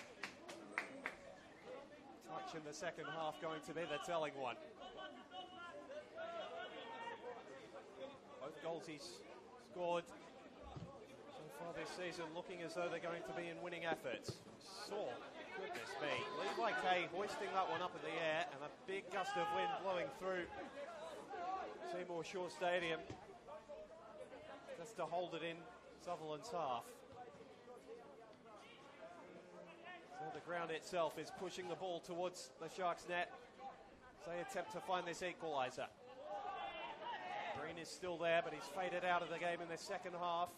touch in the second half going to be the telling one. Both goals he's scored so far this season looking as though they're going to be in winning efforts. Goodness me. Levi Kay hoisting that one up in the air, and a big gust of wind blowing through Seymour Shore Stadium. Just to hold it in Sutherland's half. So the ground itself is pushing the ball towards the Sharks' net. So they attempt to find this equalizer. Green is still there, but he's faded out of the game in the second half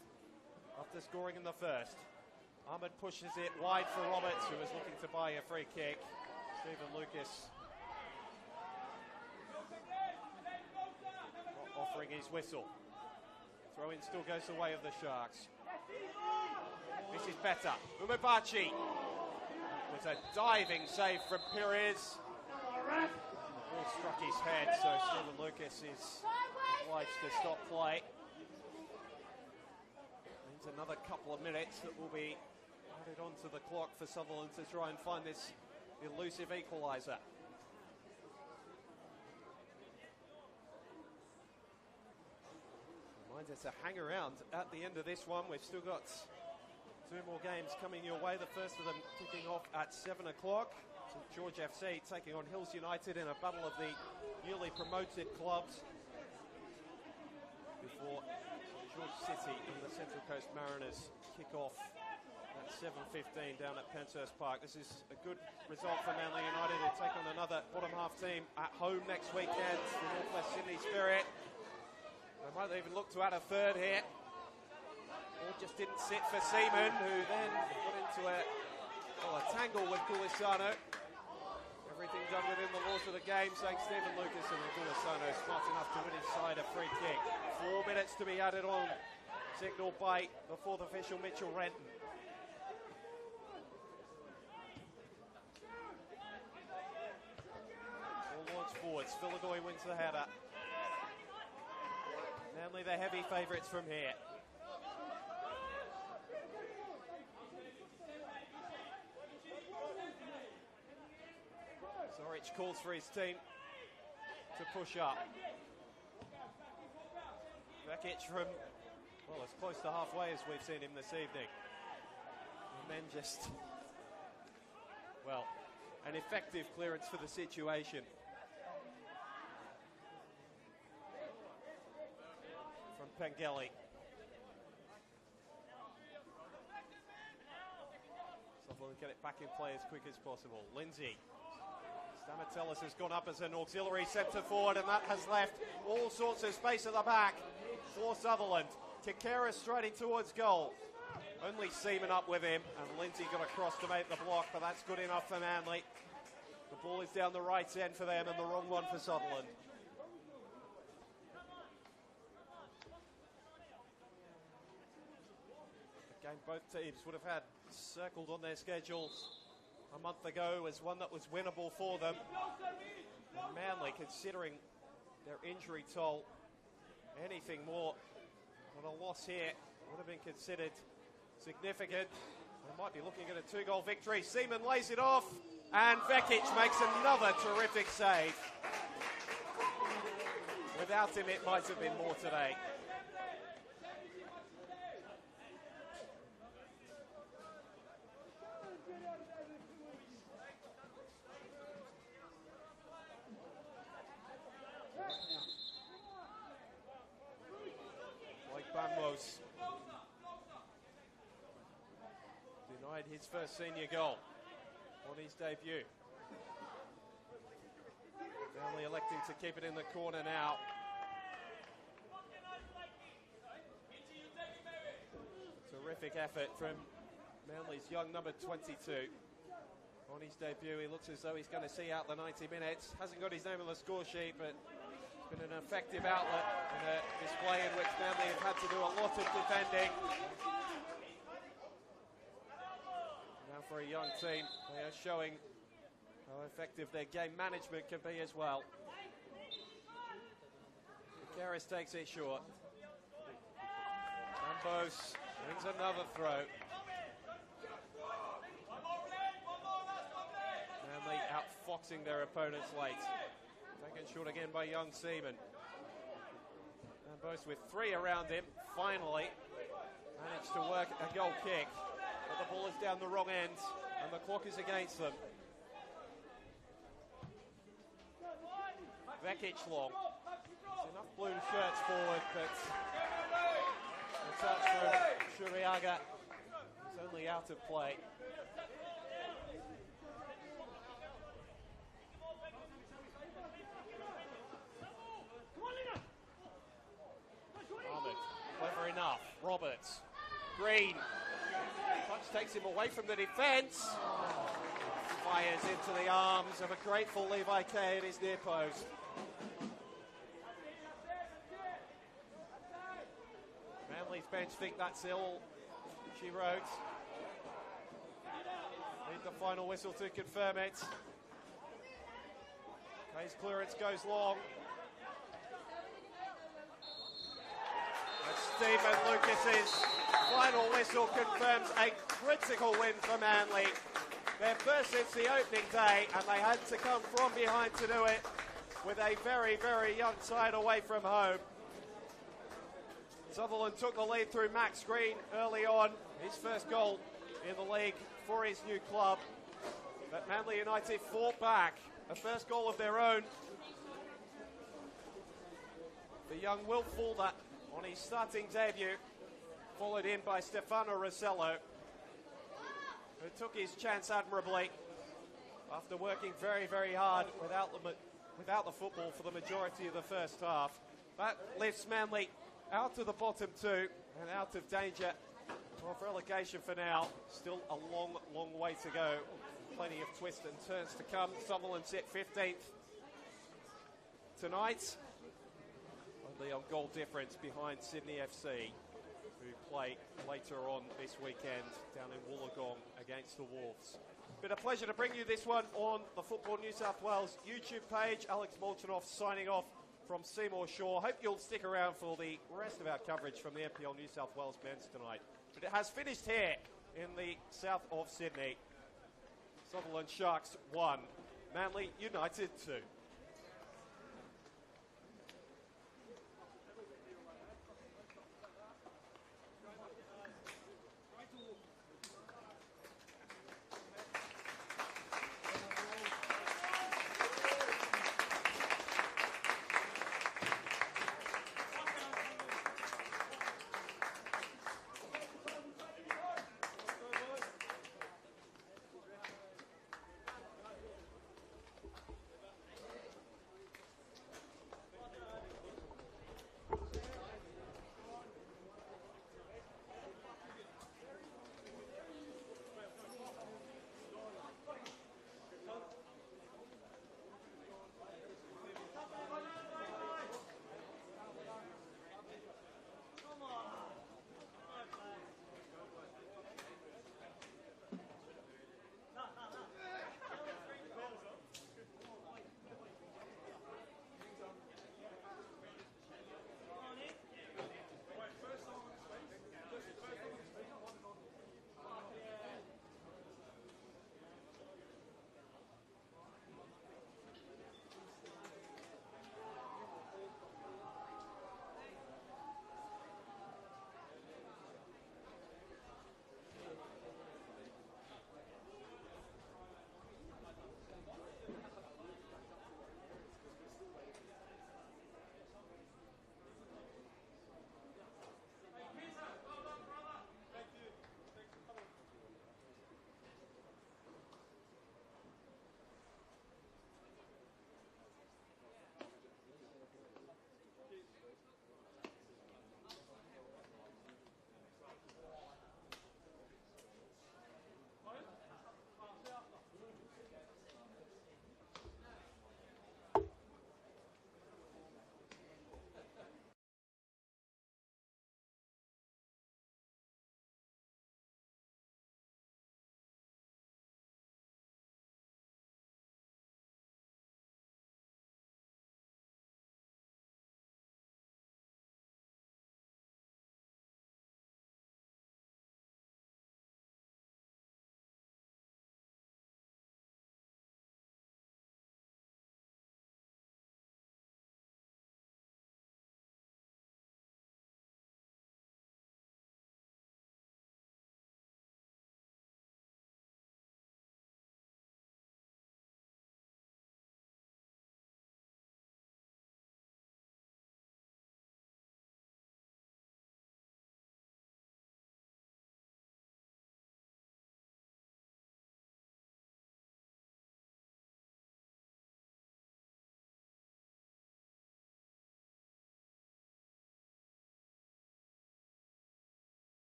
after scoring in the first. Ahmed pushes it wide for Roberts, who is looking to buy a free kick. Stephen Lucas not offering his whistle. Throw-in still goes the way of the Sharks. This is better. Umebachi. It was a diving save from Pires. The ball struck his head, so Stephen Lucas is obliged to stop play. another couple of minutes that will be added onto the clock for Sutherland to try and find this elusive equaliser. Reminder to hang around at the end of this one. We've still got two more games coming your way. The first of them kicking off at 7 o'clock. St George FC taking on Hills United in a battle of the newly promoted clubs, before George City and the Central Coast Mariners kick off at 7:15 down at Penshurst Park. This is a good result for Manly United, who take on another bottom half team at home next weekend, the North West Sydney Spirit. They might even look to add a third here. Or just didn't sit for Seaman, who then got into a tangle with Gulisano. Everything done within the laws of the game, saying Stephen Lucas, and Gulisano smart enough to win his side a free kick. 4 minutes to be added on, signalled by the fourth official, Mitchell Renton. All launch forwards, Philagoy wins the header. Manly the heavy favourites from here. Zorich calls for his team to push up. Vekic from, well, as close to halfway as we've seen him this evening. And then just, well, an effective clearance for the situation. From Pengelly. Sutherland get it back in play as quick as possible. Lindsay. Stamatellis has gone up as an auxiliary centre forward, and that has left all sorts of space at the back for Sutherland. Tikera striding towards goal. Only Seaman up with him, and Lindsay got across to make the block, but that's good enough for Manly. The ball is down the right end for them, and the wrong one for Sutherland. The game both teams would have had circled on their schedules a month ago as one that was winnable for them. And Manly, considering their injury toll, anything more than a loss here would have been considered significant. They might be looking at a 2-goal victory. Seaman lays it off, and Vekic makes another terrific save. Without him, it might have been more today. Bamos denied his first senior goal on his debut. Manly electing to keep it in the corner now. Terrific effort from Manly's young number 22. On his debut, he looks as though he's going to see out the 90 minutes. Hasn't got his name on the score sheet, but been an effective outlet in a display in which Manly have had to do a lot of defending. Now for a young team, they are showing how effective their game management can be as well. Karras takes it short. Ambos wins another throw. Manly outfoxing their opponents late. Taken short again by young Seaman. And both with 3 around him, finally managed to work a goal kick. But the ball is down the wrong end, and the clock is against them. Vekic long. There's enough blue shirts forward, but the touch from Shuriaga is only out of play. Clever enough. Roberts. Green. Punch takes him away from the defence. Fires into the arms of a grateful Levi Kay at his near post. Manly's bench think that's all she wrote. Need the final whistle to confirm it. Kay's clearance goes long. That's Stephen Lucas's final whistle confirms a critical win for Manly. Their first since the opening day, and they had to come from behind to do it with a very, very young side away from home. Sutherland took the lead through Max Green early on, his first goal in the league for his new club. But Manly United fought back, a first goal of their own. The young Will Fuller on his starting debut, followed in by Stefano Rossello, who took his chance admirably after working very, very hard without the football for the majority of the first half. That lifts Manly out of the bottom two and out of danger of relegation for now. Still a long, long way to go. Plenty of twists and turns to come. Sutherland sit 15th tonight. Only on goal difference behind Sydney FC, who play later on this weekend down in Wollongong against the Wolves. Been a pleasure to bring you this one on the Football New South Wales YouTube page. Alex Molchanoff signing off from Seymour Shore. Hope you'll stick around for the rest of our coverage from the NPL New South Wales men's tonight. But it has finished here in the south of Sydney. Sutherland Sharks 1, Manly United 2.